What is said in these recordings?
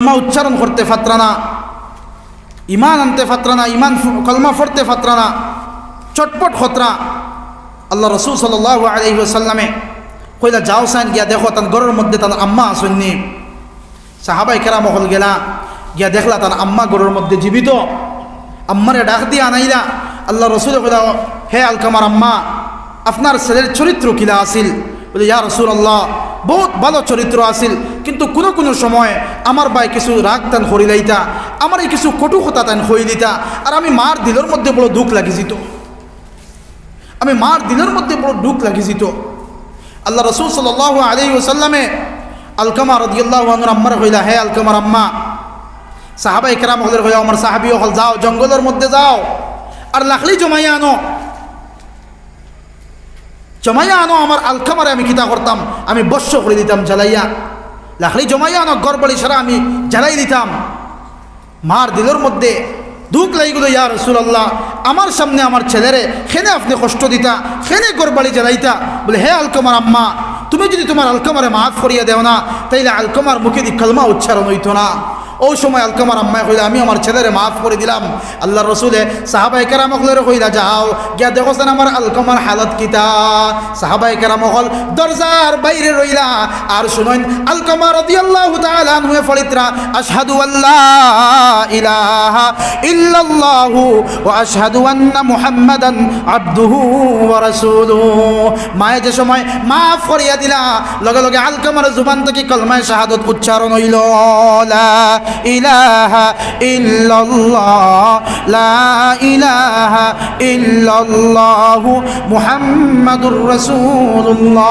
কলমা উচ্চারণ করতে ফাতরানা, ইমান আনতে ফাতরানা, ইমান কলমা পড়তে ফাতরানা, চটপট খতরা। আল্লাহ রসুল সাল্লাল্লাহু আলাইহি ওয়াসাল্লামে কইলা যাও সাইন গিয়া দেখো তার ঘরের মধ্যে তার আম্মা আসেননি। সাহাবাই কেরাম হল গেলা, গিয়া দেখলা তার আম্মা ঘরের মধ্যে জীবিত। আম্মারে ডাক দিয়া আনাইলা। আল্লাহ রসুল কইলা, হে আলকামার আম্মা, আপনার ছেলের চরিত্র কিলা আসিল? বলে, ইয়া রাসূলুল্লাহ, বহুত ভালো চরিত্র আসিল, কিন্তু কোনো কোনো সময় আমার ভাই কিছু রাগ টান করিলাইতা, আমার এই কিছু কটু কথা টান হইলিতা, আর আমি মার দিলের মধ্যে বড় দুঃখ লাগি যেত, আমি মার দিলের মধ্যে বড় দুঃখ লাগি যেত। আল্লাহ রসুল সাল্লাল্লাহু আলাইহি ওয়াসাল্লামে আলকামা রাদিয়াল্লাহু আনহুর আম্মার কইলা, হে আলকামার আম্মা, সাহাবায়ে কেরাম হলের কইয়া, আমার সাহাবী হল, যাও জঙ্গলের মধ্যে যাও আর লাকড়ি জমাইয়া আনো, জমাইয়া আনো। আমার আলকামারে আমি কিতা করতাম, আমি বর্ষ করে দিতাম জ্বালাইয়া, লাকড়ি জমাইয়া আনো, ঘর বাড়ি সারা আমি জ্বালাই দিতাম। মার দিলের মধ্যে দুঃখ লাগিল, ইয়া রাসূলুল্লাহ, আমার সামনে আমার ছেলেরে খেনে আপনি কষ্ট দিতা, খেনে ঘর বাড়ি জ্বালাইতা। বলে, হে আলকামার আম্মা, তুমি যদি তোমার আলকামারে মাফ করিয়া দেও না, তাইলে আলকামার মুখে দি কালমা উচ্চারণ হইতো না। ওই সময় আলকামার আম্মায় কইলা, আমি আমার ছেলেরে মাফ করে দিলাম। আল্লাহ রসুলে সাহাবায়ে কেরাম হলের কইলা, যাও গিয়া দেখোছেন আমার আলকামার হালত কিতা। সাহাবায়ে কেরাম হল দরজার বাইরে রইলা আর শুনেন আলকামা রাদিয়াল্লাহু তাআলা আনহু ফরিত্রা, আশহাদু আল্লা ইলাহা ইল্লাল্লাহু ওয়া আশহাদু আন্না মুহাম্মাদান আবদুহু ওয়া রাসূলুহু। মায়ে যে সময় মাফ করিয়া দিলা, লগে লগে আলকামার জুবান থেকে কলমায়ে শাহাদাত উচ্চারণ হইল, লা ইলাহা ইল্লাল্লাহ, লা ইলাহা ইল্লাল্লাহু মুহাম্মাদুর রাসূলুল্লাহ।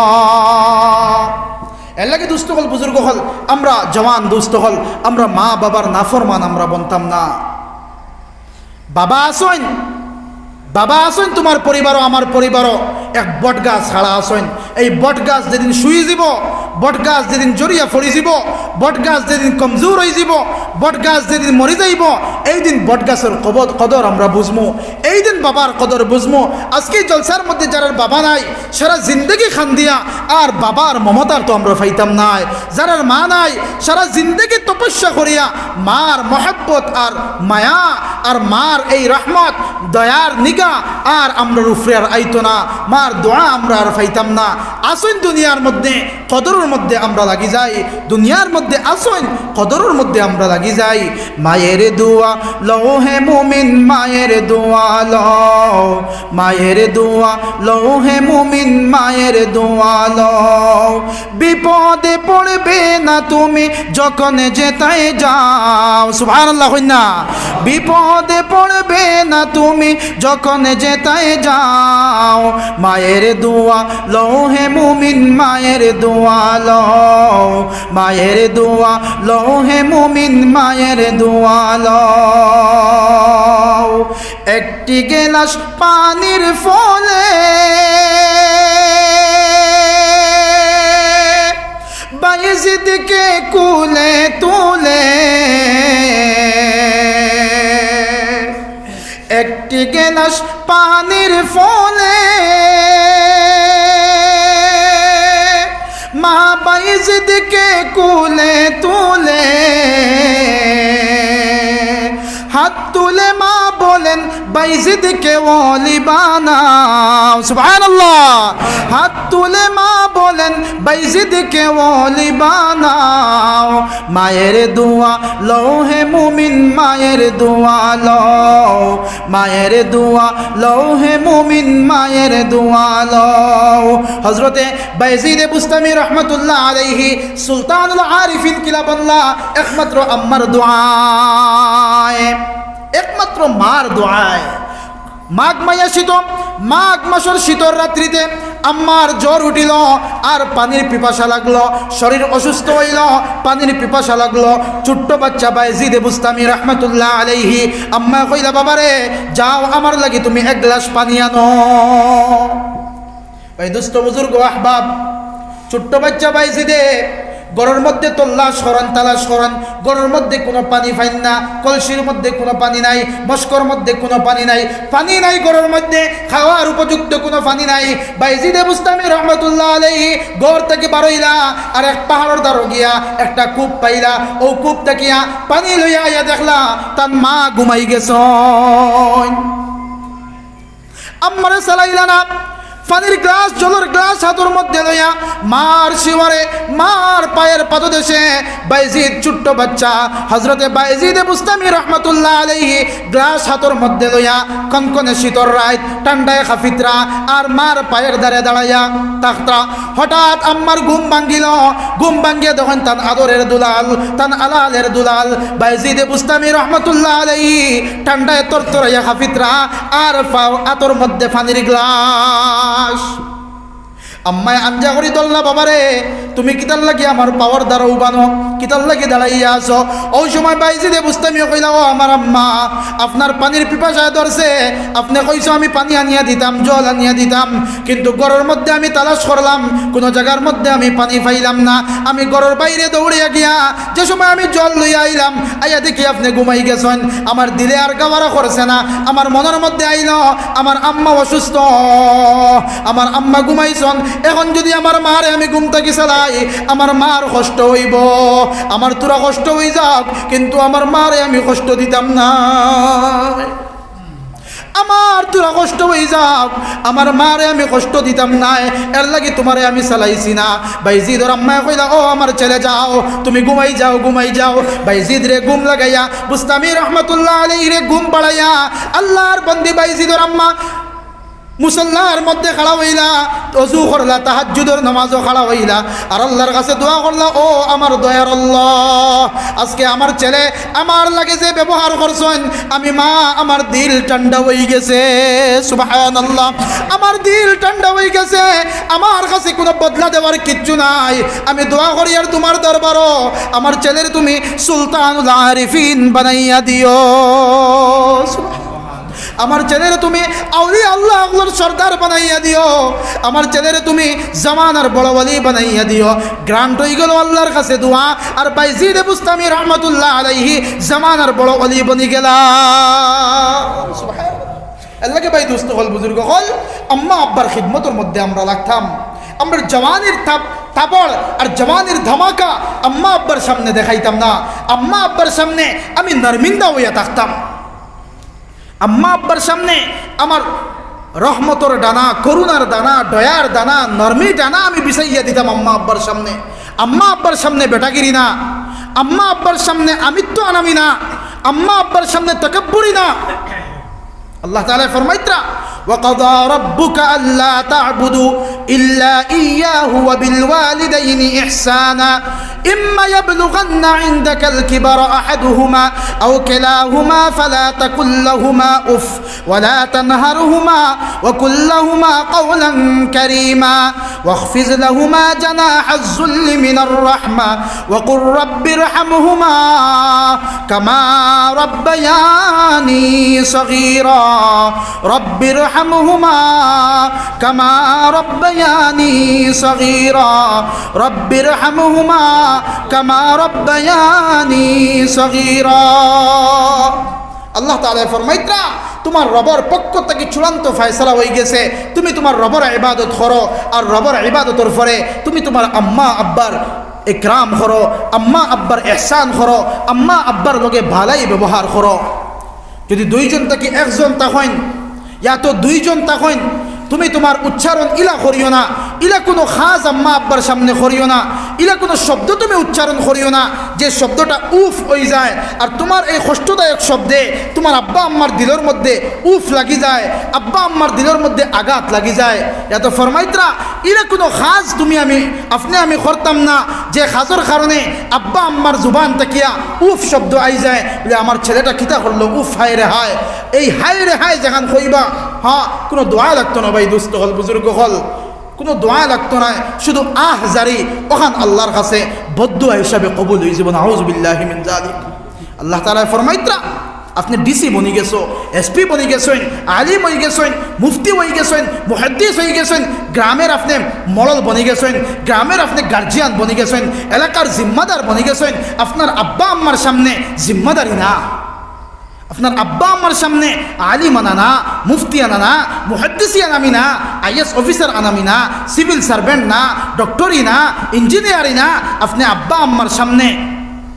এর লাগে দুস্থ হল, বুজুর্গ হল, আমরা জওয়ান দুস্থ হল, আমরা মা বাবার নাফরমান আমরা বনতাম না। বাবা আসেন, বাবা আসেন, তোমার পরিবারও আমার পরিবারও এক বট গাছ ছাড়া আসেন। এই বট গাছ যেদিন শুয়ে যাব, বট গাছ যেদিন জড়িয়া ফরি যাব, বট গাছ যেদিন কমজোর হয়ে যাব, বট গাছ যেদিন মরি যাইব, এই দিন বট গাছের কদর আমরা বুঝবো, এই দিন বাবার কদর বুঝবো। আজকে জলসার মধ্যে যারা বাবা নাই, সারা জিন্দগি খান দিয়া আর বাবার মমতার তো আমরা পাইতাম নাই। যারা মা নাই, সারা জিন্দগি তপস্যা করিয়া মার মহব্বত আর মায়া আর মার এই রহমত দয়ার নিগা আর আমরা রুফরে আর আইতো না, মার দোয়া আমরা আর পাইতাম না। আসুন দুনিয়ার মধ্যে কদরের মধ্যে আমরা লাগি যাই, দুনিয়ার মধ্যে আসুন কদরের মধ্যে আমরা লাগি যাই। মায়ের দোয়া লও হে মুমিন, মায়ের দোয়া লও, মায়ের দোয়া লও হে মুমিন, মায়ের দোয়া লও। বিপদে পড়বে না তুমি যখন যেতাই যাও, সুবহানাল্লাহ কইনা। বিপদে পড়বে না তুমি যখন যেতাই যাও, মায়ের দোয়া লও হে মুমিন, মায়ের দোয়া লও, মায়ের দোয়া লও হে মুমিন, মায়ের দোয়া লও। একটি গেলাস পানির ফলে বায়েজিদকে কুলে তুলে, একটি গেলাস পানির ফলে মা বায়েজিদকে কুলে তুলে, হাত তুলে মা বলেন বায়েজিদকে ওলি বানাও, সুবহানাল্লাহ। হাত তুলে মা বলেন বায়েজিদকে ওলি বানাও। মায়ের দোয়া লও হে মুমিন, মায়ের দোয়া লও, মায়ের দোয়া লও হে মুমিন, মায়ের দোয়া লও। হযরতে বায়েজিদ বুস্তামি রহমাতুল্লাহ আলাইহি সুলতানুল আরিফিন কিলাবুল্লাহ একমাত্র আম্মার দোয়ায়, একমাত্র মার দোয়ায়। মাঘ মাইয়া শীত, মাঘ মাসের শীতর রাত্রিতে আম্মার জ্বর উঠিল আর পানির পিপাসা লাগলো, শরীর অসুস্থ হইল, পানির পিপাসা লাগলো। ছোট্ট বাচ্চা বায়েজিদ বুস্তামি রহমাতুল্লাহ আলাইহি আম্মা কইলা, বাবারে যাও আমার লাগি তুমি এক গ্লাস পানি আনো। ওই দুস্থ বুজুর্গ আহবাব, ছোট্ট বাচ্চা বায়েজিদে গড়ের মধ্যে তল্লাশ করেন, তালাশ করেন, গড়ের মধ্যে কোনো পানি পাইন না, কলসির মধ্যে কোনো পানি নাই, মস্কর মধ্যে কোনো পানি নাই, পানি নাই গড়ের মধ্যে, খাওয়ার উপযুক্ত কোনো পানি নাই। বাইজিদে বুস্তামি রহমতুল্লাহ আলাইহি গড় থেকে বারইলা আর এক পাহাড়ের দ্বারা গিয়া একটা কূপ পাইলা, ও কূপ থাকিয়া পানি লইয়া আইয়া দেখলা তার মা ঘুমাই গেছ। আমারে চালাইলা না, পানির গ্লাস, জলের গ্লাস হাতের মধ্যে লইয়া মার শিওরে, মার পায়ের পাদদেশে বাইজিদ ছোট্ট বাচ্চা হযরতে বাইজিদে বুস্তামি রহমতুল্লাহ আলাইহি গ্লাস হাতের মধ্যে লইয়া কনকনে শীতর রাত, ঠান্ডায় খাফিতরা আর মার পায়ের দ্বারে দাঁড়াইয়া তাখতা। হঠাৎ আম্মার ঘুম ভাঙ্গিল, ঘুম ভাঙ্গিয়ে তখন তান আদরের দুলাল, তান আলালের দুলাল বাইজিদে বুস্তামি রহমতুল্লাহ আলাইহি ঠান্ডায় তরতরাইয়া খাফিতরা আর আতর মধ্যে পানির গ্লাস। আম্মায় আঞ্জা করি দল্লা, বাবারে তুমি কিতার লাগি আমার পাওয়ার দ্বারা উবানো, কিতার লাগি দাঁড়াইয়া আছো। ওই সময় বাইজিদে বুস্তামি কইলা, ও আমার আম্মা, আপনার পানির পিপাসায় ধরছে, আপনি কইছো আমি পানি আনিয়া দিতাম, জল আনিয়া দিতাম, কিন্তু ঘরের মধ্যে আমি তালাশ করলাম, কোনো জায়গার মধ্যে আমি পানি পাইলাম না। আমি ঘরের বাইরে দৌড়িয়া গিয়া যে সময় আমি জল লইয়া আইলাম, আইয়া দেখি আপনি ঘুমাই গেছেন। আমার দিলে আর গাওয়ারা করছে না, আমার মনের মধ্যে আইল আমার আম্মা অসুস্থ, আমার আম্মা ঘুমাইছন। এখন যদি আমার মারে আমি ঘুম থেকে চালাই, আমার মার কষ্ট হইব, আমার তোরা কষ্ট হয়ে যাক, কিন্তু আমার মারে আমি কষ্ট দিতাম না। আমার তোরা কষ্ট হয়ে যাক, আমার মারে আমি কষ্ট দিতাম না, এর লাগি তোমারে আমি চালাইছি না। বাইজিদর আম্মা কইলা, ও আমার ছেলে যাও, তুমি ঘুমাই যাও, ঘুমাই যাও। বাইজিদ রে ঘুম লাগাইয়া বুস্তামি রহমতুল্লাহ আলাইহি রে ঘুম পাড়াইয়া আল্লাহর বন্দি বাইজিদর আম্মা মুসল্লার মধ্যে খাড়া হইলা, অজু করলা, তাহাজ্জুদের নামাজও খাড়া হইলা আর আল্লাহর কাছে দোয়া করলা, ও আমার দয়ার আল্লাহ, আজকে আমার ছেলে আমার লাগে যে ব্যবহার করছেন, আমি মা আমার দিল ঠান্ডা হয়ে গেছে। সুবহানাল্লাহ, আমার দিল ঠান্ডা হয়ে গেছে, আমার কাছে কোনো বদলা দেওয়ার কিচ্ছু নাই। আমি দোয়া করি আর তোমার দরবারও আমার ছেলের তুমি সুলতানুল আরিফিন বানাইয়া দিও। আমার ছেলের তুমি আউলিয়া আল্লাহ আল্লাহর সর্দার বানাইয়া দিও, আমার ছেলের তুমি জামানার বড় ওয়ালি বানাইয়া দিও। গ্রান্ট হয়ে গেল আল্লাহর কাছে দোয়া, আর বাইজিদ বুস্তামি রহমতুল্লাহ আলাইহি জামানার বড় ওয়ালি বনি গেলা। আল্লাহকে ভাই দোস্ত হল, বুজুর্গ হল, আম্মা আব্বার খিদমতের মধ্যে আমরা লাগতাম। আমরা জওয়ানির তাবড় আর জওয়ানির ধামাকা আম্মা আব্বার সামনে দেখাইতাম না। আম্মা আব্বার সামনে আমি নরমিন্দা হইয়া থাকতাম। আম্মা আব্বার সামনে আমার রহমতর ডানা, করুণার দানা, দয়ার দানা, নরমি ডানা আমি বিছাইয়া দিতাম আম্মা আব্বার সামনে। আম্মা আব্বার সামনে বেটাগিরি না, আম্মা আব্বার সামনে আমিত্ব আনামি না, আম্মা আব্বার সামনে তাকাব্বুরি না। আল্লাহ তাআলা ফরমাইতরা, وقضى ربك ألا تعبدوا إلا إياه وبالوالدين إحسانا إما يبلغن عندك الكبر أحدهما أو كلاهما فلا تقل لهما أف ولا تنهرهما وقل لهما قولا كريما واخفض لهما جناح الذل من الرحمة وقل رب ارحمهما كما ربياني صغيرا رب ارحمهما كما ربياني صغيرا رب ارحمهما كما ربياني صغيرا। আল্লাহ তাআলা ফরমাইতরা, তোমার রবের পক্ষ থেকে চূড়ান্ত ফয়সালা হয়ে গেছে, তুমি তোমার রবের ইবাদত করো, আর রবের ইবাদতের পরে তুমি তোমার আম্মা আব্বার ইকরাম করো, আম্মা আব্বার ইহসান করো, আম্মা আব্বার লগে ভালাই ব্যবহার করো। যদি দুইজন থেকে একজন তাহইন, ইয়া তো দুইজন তাহইন, তুমি তোমার উচ্চারণ ইলা করিও না, ইলা কোনো খাস আম্মা আব্বার সামনে করিও না, ইলা কোনো শব্দ তুমি উচ্চারণ করিও না যে শব্দটা উফ হয়ে যায়, আর তোমার এই কষ্টদায়ক শব্দে তোমার আব্বা আম্মার দিলের মধ্যে উফ লাগি যায়, আব্বা আম্মার দিলের মধ্যে আঘাত লাগি যায়। এত ফরমাইতরা, ইলা কোনো খাস তুমি আমি করতাম না যে খাজর কারণে আব্বা আম্মার জুবান তাকিয়া উফ শব্দ আই যায়, বলে আমার ছেলেটা কিতা করলো, উফ হায় রে হায়। এই হায় রে হায় যেখান কইবা, হ্যাঁ কোনো দোয়া লাগতো না ভাই দুস্থ হল, বুজুর্গ হল, কোনো দোয়া লাগতো না, শুধু আহ জারি ওখান আল্লাহর কাছে বদদুয়া হিসাবে কবুল হয়ে যাব। নাউযু বিল্লাহি মিন যালিক। আল্লাহ তাআলা ফরমাইতরা, আপনি ডিসি বনি গেছো, এসপি বনি গেছেন, আলিম হয়ে গেছেন, মুফতি হয়ে গেছেন, মুহাদ্দিস হয়ে গেছেন, গ্রামের আপনি মডল বনি গেছেন, গ্রামের আপনি গার্জিয়ান বনি গেছেন, এলাকার জিম্মাদার বনি গেছেন। আপনার আব্বা আম্মার সামনে জিম্মাদারি না, আপনার আব্বা আম্মার সামনে আলিম আনা না, মুফতি আনা না, মুহাদ্দিসি আনামি না, আইএস অফিসার আনামি না, সিভিল সার্ভেন্ট না, ডক্টরি না, ইঞ্জিনিয়ারি না। আপনি আব্বা আম্মার সামনে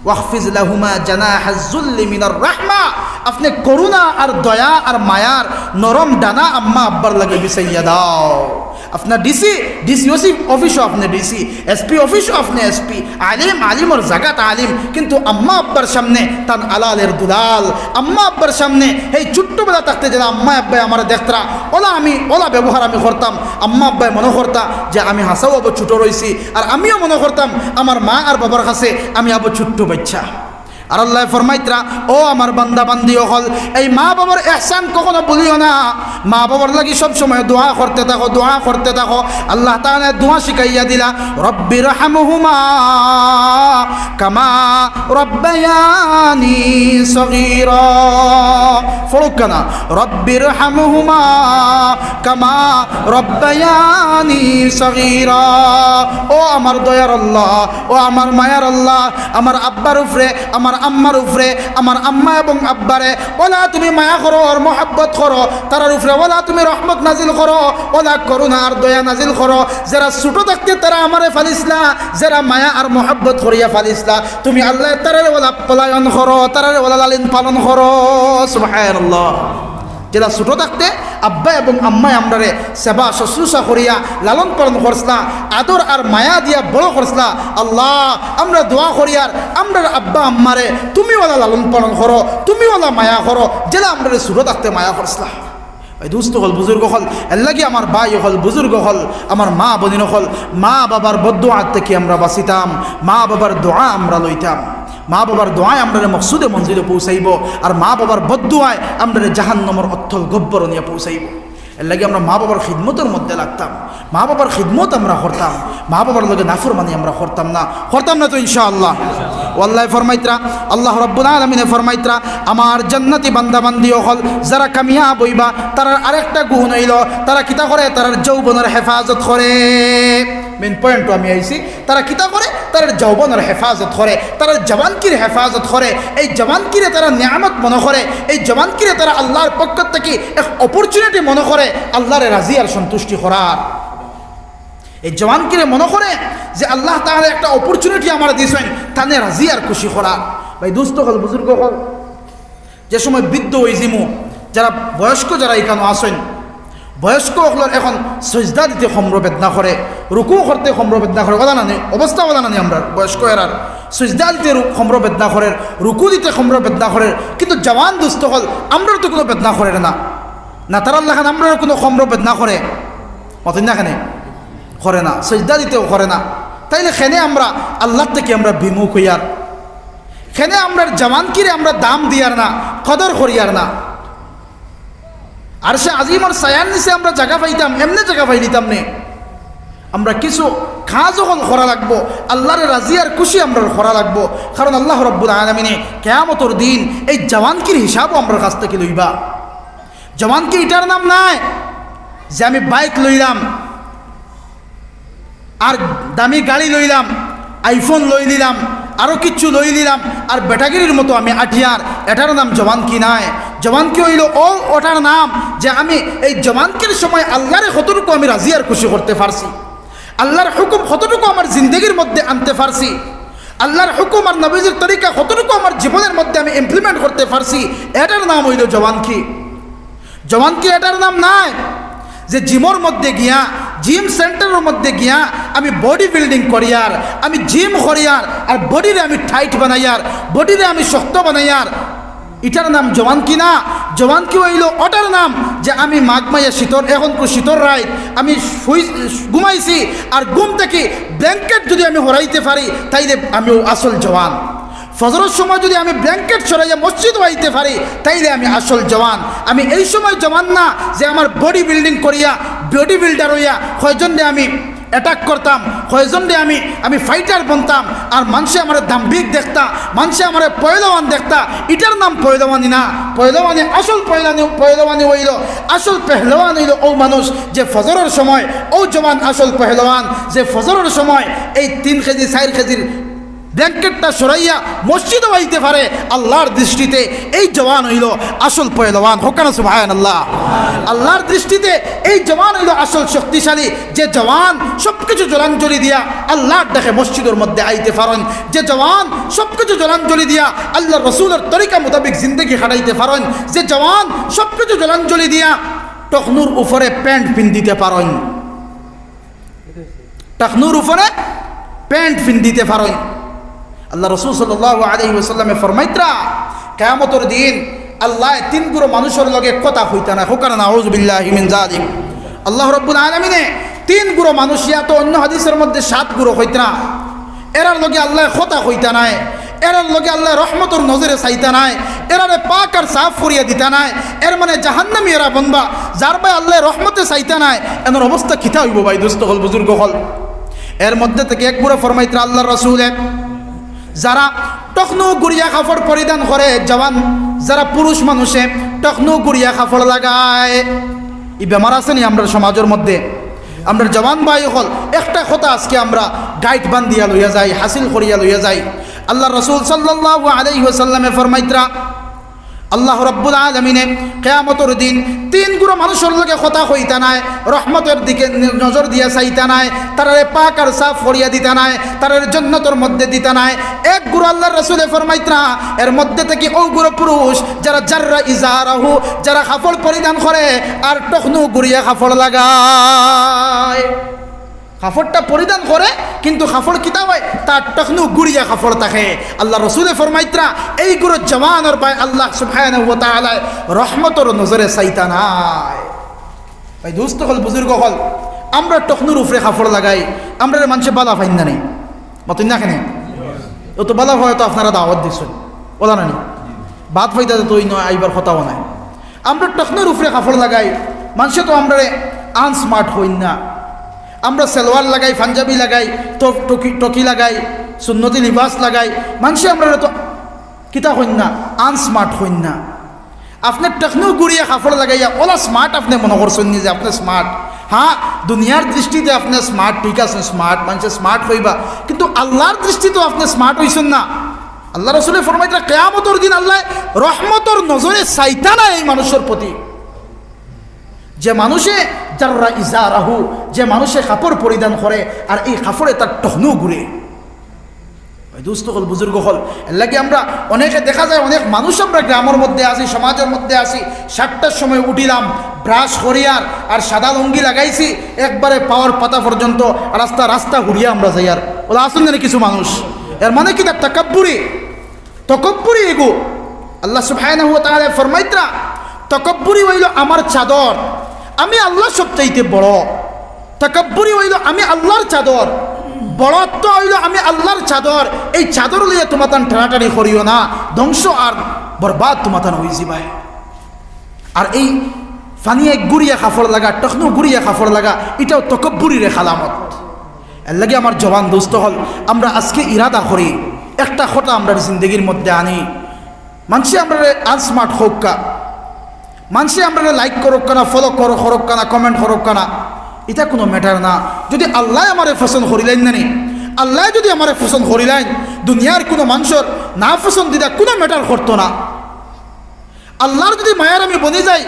ওয়াহফিজ লাহুমা জানাহাজ যুল্লি মিনার রাহমা, আপনি করুণা আর দয়া আর মায়ার নরম ডানা আম্মা আব্বার লাগে বিছাইয়া দাও। আপনার ডিসি অফিসও আপনি ডিসি, এসপি অফিসও আপনি এসপি, আলিমর জাগাত আলিম, কিন্তু আম্মা আব্বার সামনে তান আলালের দুলাল। আম্মা আব্বার সামনে এই ছোট্টবেলা থাকতে যেন আম্মা আব্বাই আমার দেখতরা, ওলা ব্যবহার আমি করতাম। আম্মা আব্বাই মনে করতাম যে আমি হাসাও আবো ছোটো রয়েছি, আর আমিও মনে করতাম আমার মা আর বাবার কাছে আমি আবো ছোট্ট বাচ্চা। আর আল্লাহ ফরমাইতরা, ও আমার বান্দা বান্দি হল, এই মা বাবার ইহসান কখনো ভুলিও না। মা বাবার লাগি সব সময় দোয়া করতে থাকো, দোয়া করতে থাকো। আল্লাহ তাআলা দোয়া শিখাইয়া দিলা, রব্বির হামহুমা কামা রব্বায়ানি সগীরা। ফরুকানা রব্বির হামহুমা কামা রব্বায়ানি সগীরা। ও আমার দয়ার আল্লাহ, ও আমার মায়ার আল্লাহ, আমার আব্বার উপরে, আমার আম্মার উপরে, আমার আম্মা এবং আব্বারে ওলা তুমি মায়া করো আর মোহাব্বত করো, তারার উপরে ওলা তুমি রহমত নাজিল করো, ওলা করুণা আর দয়া নাজিল করো। যারা ছোটো থাকতে তারা আমারে ফালিসলা, যারা মায়া আর মোহাব্বত করিয়া ফালিসলা, তুমি আল্লাহ তারারে ওলা পলায়ন করো, তারারে ওলা লালিন পালন করো। সুবহানাল্লাহ। যারা ছোটো থাকতে আব্বা এবং আম্মায় আমরারে সেবা শুশ্রূষা করিয়া লালন পালন করছলা, আদর আর মায়া দিয়া বড় করছলা, আল্লাহ আমরা দোয়া করিয়ার আমরার আব্বা আম্মারে তুমি ওলা লালন পালন করো, তুমি ওলা মায়া করো, যেটা আমরারে ছোটো থাকতে মায়া করছলা। ওই দুস্থ হল, বুজুর্গ হল, এর লাগি আমার ভাই হল, বুজুর্গ হল, আমার মা বদিন হল, মা বাবার বদদোয়া থেকে আমরা বাঁচিতাম, মা বাবার দোয়া আমরা লইতাম। মা বাবার দোয়ায় আমরা মকসুদে মঞ্জিলে পৌঁছাইব, আর মা বাবার বদদোয়ায় আমরা জাহান্নামের অথল গব্বর নিয়ে পৌঁছাইব। এর লাগে আমরা মা বাবার খিদমতের মধ্যে লাগতাম, মা বাবার খিদমত আমরা করতাম, মা বাবার লগে নাফরমানি আমরা করতাম না তো ইনশাআল্লাহ। আল্লাহ ফরমাইতরা, আল্লাহ রাব্বুল আলামিন ফরমাইতরা, আমার জান্নাতি বান্দা বান্দি হল যারা কামিয়াব হইবা, তার আরেকটা গুণ হইল তারা কিতা করে, তার যৌবনের হেফাজত করে। মেন পয়েন্টও আমি আইছি, তারা কিতা করে, তার যৌবনের হেফাজত করে, তারা জওয়ানকির হেফাজত করে। এই জওয়ানকিরে তারা নিয়ামত মনে করে, এই জওয়ানকিরে তারা আল্লাহর পক্ষ থেকে এক অপরচুনিটি মনে করে আল্লাহরে রাজি আর সন্তুষ্টি করার। এই জওয়ানকিরে মনে করে যে আল্লাহ তাআলা একটা অপরচুনিটি আমার দিয়েছেন তানে রাজি আর খুশি করার। ভাই দুস্থ হল, বুজুর্গ হল, যে সময় বৃদ্ধ হয়ে জিমু, যারা বয়স্ক যারা এখানে আসেন, বয়স্ক হকলর এখন সজদা দিতে সম্র বেদনা করে, রুকু করতে সম্র বেদনা করে, বলা নানি অবস্থা বলা নানি আমরা বয়স্ক এরার সজদা দিতে সম্র বেদনা করে, রুকু দিতে সম্র বেদনা করে। কিন্তু জওয়ান দুস্থ হল আমরার তো কোনো বেদনা করে না তার আল্লাহ খান আমরার কোনো সম্র বেদনা করে মতন না খানে করে না, সজদা দিতেও করে না। তাইলে খেনে আমরা আল্লাহ থেকে আমরা বিমুখ হইয়ার, খেনে আমরা জওয়ানকিরে আমরা দাম দিয়ার না, কদর করিয়ার না। আর সে আজিমর সায়ান নিচে আমরা জায়গা পাইতাম, এমনি জায়গা পাই দিতাম নে। আমরা কিছু কাজ যখন করা লাগবো, আল্লাহর রাজি আর খুশি আমরা করা লাগবো, কারণ আল্লাহ রাব্বুল আলামিনে কিয়ামতের দিন এই জওয়ানকির হিসাবও আমরা কাছ থেকে লইবা। জওয়ানকি এটার নাম নাই যে আমি বাইক লইলাম আর দামি গাড়ি লইলাম, আইফোন লই নিলাম, আরও কিচ্ছু লই নিলাম, আর বেটাগিরির মতো আমি আঠিয়ার, এটার নাম জওয়ানকি নাই। জওয়ানকি হইল ওটার নাম যে আমি এই জওয়ানকির সময় আল্লাহরে কতটুকু আমি রাজি আর খুশি করতে পারছি, আল্লাহর হুকুম কতটুকু আমার জিন্দগির মধ্যে আনতে পারছি, আল্লাহর হুকুম আর নবীজির তরিকা কতটুকু আমার জীবনের মধ্যে আমি ইমপ্লিমেন্ট করতে পারছি, এটার নাম হইল জওয়ানকি। জওয়ানকি এটার নাম নাই যে জিমর মধ্যে গিয়া, জিম সেন্টারের মধ্যে গিয়া আমি বডি বিল্ডিং করিয়ার, আমি জিম করিয়ার, আর বডিরে আমি টাইট বানাইয়ার, বডিরে আমি শক্ত বানাইয়ার, এটার নাম জওয়ানকি না। জওয়ানকি হইল ওটার নাম যে আমি মাঘ মাইয়া শীতর, এখন শীতর রাত আমি ঘুমাইছি, আর ঘুম থেকে ব্ল্যাঙ্কেট যদি আমি হরাইতে পারি তাইলে আমি আসল জওয়ান। ফজরের সময় যদি আমি ব্ল্যাঙ্কেট ছড়াইয়া মসজিদ আইতে পারি তাইলে আমি আসল জওয়ান। আমি এই সময় জওয়ান না যে আমার বডি বিল্ডিং করিয়া, বডি বিল্ডার হইয়া কয়জনে আমি অ্যাটাক করতাম, কয়জন রে আমি ফাইটার বনতাম, আর মানুষে আমার দাম্ভিক দেখতা, মানুষে আমার পয়লওয়ান দেখতা। এটার নাম পয়লওয়ানি না। পয়লওয়ানি আসল পয়লওয়ানি হইল, আসল পেহলওয়ান হইল ও মানুষ যে ফজরের সময়, ও জওয়ান আসল পেহলওয়ান যে ফজরের সময় এই 3 কেজি 4 কেজির ব্ল্যাঙ্কেটটা সরাইয়া মসজিদে আইতে পারে। আল্লাহর দৃষ্টিতে এই জওয়ান হইল আসল পয়লওয়ান। হোকানা সুবহানাল্লাহ। আল্লাহর দৃষ্টিতে এই জওয়ান হইল আসল শক্তিশালী, যে জওয়ান সবকিছু জলাঞ্জলি দিয়া আল্লাহর ডাকে মসজিদের মধ্যে আইতে পারেন, যে জওয়ান সবকিছু জলাঞ্জলি দিয়া আল্লাহ রসুলের তরিকা মোতাবেক জিন্দগি হারাইতে পারেন, যে জওয়ান সবকিছু জলাঞ্জলি দিয়া টকনুর উপরে প্যান্ট পিন্দিতে পারেন, টকনুর উপরে প্যান্ট পিন্দিতে পারেন। আল্লাহ রসুল সাল্লাল্লাহু আলাইহি ওয়াসাল্লামে ফরমাইত্রা কিয়ামতের দিন আল্লাহ 3 গুরু মানুষের লগে কথা হইতা না। হোকানা নাউযু বিল্লাহি মিন যালিক। আল্লাহ রাব্বুল আলামিনে 3 গুরু মানুষ, ইয়া তো অন্য হাদিসের মধ্যে 7 গুরু হইতা না, এরার লগে আল্লাহ কথা হইতা নাই, এরার লগে আল্লাহ রহমতের নজরে চাইতা নাই, এরারে পাক আর সাফ করিয়া দিতা নাই। এর মানে জাহান্নামী এরা বনবা, যার ভাই আল্লাহ রহমতে চাইতা নাই। এনার অবস্থা কিতা হইব ভাই দোস্ত হল, বুজুর্গ হল। এর মধ্যে থেকে এক গুরু ফরমাইত্রা আল্লাহ রসুলে, যারা টকনু গুড়িয়া কাপড় পরিধান করে, জওয়ান যারা পুরুষ মানুষে টকনু গুড়িয়া কাপড় লাগায়, এই বেমার আছে নি আমরা সমাজের মধ্যে? আমরা জওয়ান ভাই হল একটা কথা আজকে আমরা গাইড বান্ধিয়া লইয়া যাই, হাসিল করিয়া লইয়া যাই। আল্লাহ রসুল সাল্লাল্লাহু আলাইহি ওয়াসাল্লামে ফরমাইত্রা আল্লাহ রাব্বুল আলামিনে কিয়ামতের দিন 3 গুরু মানুষের লগে কথা কইতা নাই, রহমতের দিকে নজর দিয়া চাইতা নাই, তারারে পাক আর সাফ করিয়া দিতা নাই, তারারে জান্নাতের মধ্যে দিতা নাই। এক গুরু আল্লাহর রাসূলে ফরমাইত্রা এর মধ্যে থেকে ও গুরু পুরুষ যারা জাররা ইজারাহু, যারা কাপড় পরিধান করে আর টখনু গুড়িয়া কাপড় লাগায়, কাপড়টা পরিধান করে কিন্তু কাপড় কিতা হয় তার টখনু গুড়িয়া কাপড় থাকে। আল্লাহ রসুলে ফরমাইত্রা এই গুরু জওয়ানের ভাই আল্লাহ সুবহানাহু ওয়া তাআলা রহমতের নজরে চাইতা নাই। ভাই দোস্ত হল, বুজুর্গ হল, আমরা টখনুর উপরে কাপড় লাগাই, আমরা মানুষে বালা ফাইন না নেই মতন না কেন? ও তো বালা হয় তো আপনারা দাওয়াত দিচ্ছেন, ওলা নানি বাদ ফাইদা তো নয় আইবার কথাও নাই। আমরা টখনুর উপরে কাপড় লাগাই, মানুষে তো আমরা আনস্মার্ট হইন না। আমরা সালোয়ার লাগাই, পাঞ্জাবি লাগাই, টকি লাগাই, সুন্নতি লিবাস লাগাই, মানুষে আমরা তো কিতা হইন না, আনস্মার্ট হইন না। আপনার টখনু গুড়িয়া কাপড় লাগাইয়া ওলা স্মার্ট আপনি মনে করছেন যে আপনি স্মার্ট। হ্যাঁ, দুনিয়ার দৃষ্টিতে আপনি স্মার্ট, ঠিক আছে স্মার্ট, মানুষের স্মার্ট হইবা, কিন্তু আল্লাহর দৃষ্টিতেও আপনি স্মার্ট হইছেন না। আল্লাহ রসুলের ফরমাইত্রা কিয়ামতের দিন আল্লাহ রহমতর নজরে চাইতা না এই মানুষের প্রতি। যে মানুষে জাররা ইজারাহু, যে মানুষে কাপড় পরিধান করে আর এই কাপড়ে তার টহনু ঘুরে। দোস্ত হল, বুজুর্গ হল, এর লাগে আমরা অনেকে দেখা যায়, অনেক মানুষ আমরা গ্রামের মধ্যে আসি, সমাজের মধ্যে আসি, 7টার সময় উঠিলাম, ব্রাশ করিয়ার আর সাদা লুঙ্গি লাগাইছি একবারে পাওয়ার পাতা পর্যন্ত, রাস্তা ঘুরিয়া আমরা যাই। আর ওরা আসেন না কিছু মানুষ, এর মানে কি তার তকব্বুরি এগো। আল্লাহ সুবহানাহু ওয়া তাআলা ফরমাইত্রা তকব্বুরি হইল আমার চাদর, আমি আল্লাহ সবচাইতে বড়। তাকাব্বুরি হইল আমি আল্লাহর চাদর, বড়ত্ব হইল আমি আল্লাহর চাদর। এই চাদর লইয়া তোমাতান টানাটানি করিও না, ধ্বংস আর বরবাদ তোমাতান হয়ে যাবে। আর এই ফানিয়ে গুড়িয়া কাপড় লাগা, টখনু গুড়িয়া কাপড় লাগা, এটাও তকব্বুরির খালামত। এর লাগে আমার জওয়ান দোস্ত হল, আমরা আজকে ইরাদা করি একটা কথা আমরা জিন্দগির মধ্যে আনি। মানুষে আমরা আনস্মার্ট হোক কা, মানুষে আমরা লাইক করুক না, ফলো করুক না, কমেন্ট করুক না, এটা কোনো ম্যাটার না। যদি আল্লাহ আমারে পছন্দ করিলেন না, আল্লাহ যদি আমারে পছন্দ করিলেন, দুনিয়ার কোনো মানুষের না পছন্দিদা কোনো ম্যাটার করতো না। আল্লাহর যদি মায়ার আমি বনে যাই,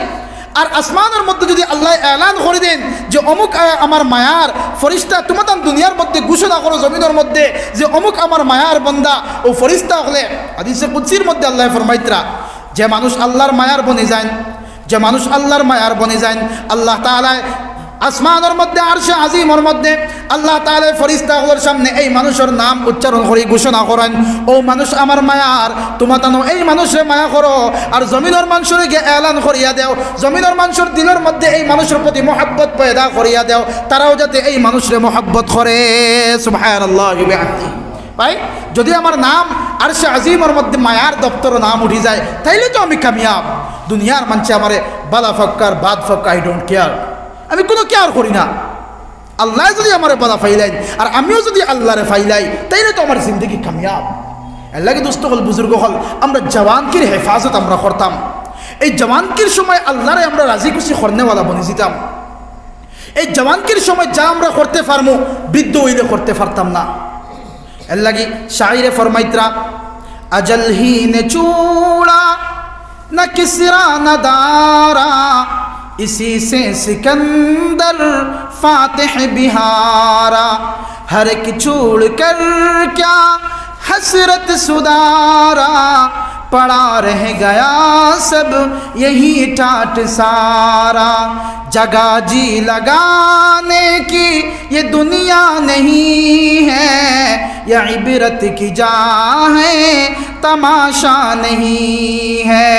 আর আসমানের মধ্যে যদি আল্লাহ এলান করে দেন যে অমুক আমার মায়ার ফরিস্তা, তোমার দুনিয়ার মধ্যে ঘোষণা করো জমিনের মধ্যে যে অমুক আমার মায়ার বন্দা, ও ফরিস্তা হলে হাদিসে কুদসির মধ্যে আল্লাহ ফরমাইত্রা যে মানুষ আল্লাহর মায়ার বনে যান, যে মানুষ আল্লাহর মায়ার বনে যান, আল্লাহ তাআলা আসমানের মধ্যে আরশে আজিমের মধ্যে আল্লাহ তাআলা ফেরেশতাগুলোর সামনে এই মানুষের নাম উচ্চারণ করে ঘোষণা করেন, ও মানুষ আমার মায়ার, তোমরা এই মানুষের মায়া করো। আর জমিনের মানুষের গিয়ে এলান করিয়া দেও, জমিনের মানুষের দিলের মধ্যে এই মানুষের প্রতি মহব্বত পয়দা করিয়া দেও, তারাও যাতে এই মানুষের মহব্বত করে। সুবহানাল্লাহি বিহামদিহি। ভাই যদি আমার নাম আরশে আজিমের মধ্যে মায়ার দপ্তর নাম উঠে যায়, তাইলে তো আমি কামিয়াব। দুনিয়ার মানুষে আমারে বালা ফক্কার বাদ ফক্কা, আই ডোন্ট কেয়ার, আমি কোনো কেয়ার করি না। আল্লাহ যদি আমার বালা ফাইলাই আর আমিও যদি আল্লাহরে ফাইলাই তাইলে তো আমার জিন্দগি কামিয়াব। এর লাগে দোস্ত হল, বুজুর্গ হল, আমরা জওয়ানকির হেফাজত আমরা করতাম। এই জওয়ানকির সময় আল্লাহরে আমরা রাজি খুশি করনেওয়ালা বনে যেতাম। এই জওয়ানকির সময় যা আমরা করতে পারবো বৃদ্ধ হইলে করতে পারতাম না। এর লাগি শায়রে ফরমাইতরা, अजल ही ने चूड़ा न किसरा न दारा, इसी से सिकंदर फातिह बिहारा, हर एक छोड़ कर क्या हसरत सुधारा, पड़ा रह गया सब यही टाट सारा, जगह जी लगाने की ये दुनिया नहीं है, ये इबरत की जा है तमाशा नहीं है,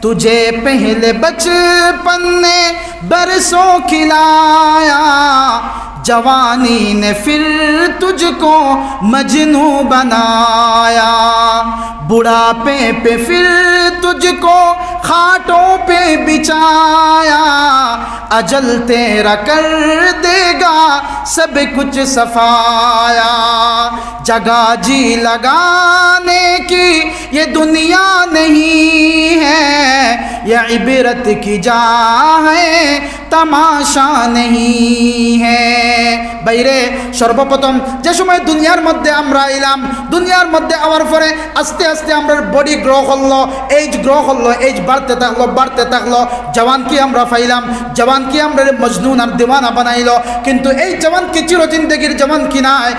तुझे पहले बचपन ने बरसों खिलाया, जवानी ने फिर तुझको मजनू बनाया, बुढ़ापे पे फिर तुझको खाटों पे बिछाया, अजल तेरा कर देगा सब कुछ सफाया, जगह जी लगाने की ये दुनिया नहीं है, ये इबरत की जा है तमाशा नहीं है। বাইরে সর্বপ্রথম যে সময় দুনিয়ার মধ্যে আমরা এলাম, দুনিয়ার মধ্যে আওয়ার পরে আস্তে আস্তে আমরা বডি গ্রো করলো, এজ গ্রো করলো, এজ বাড়তে থাকলো, জওয়ানকে আমরা পাইলাম, জওয়ানকে আমরা মজনুন আর দিওয়ানা বানাইলো। কিন্তু এই জওয়ানকে চির জিন্দেগির জওয়ান কি নাই,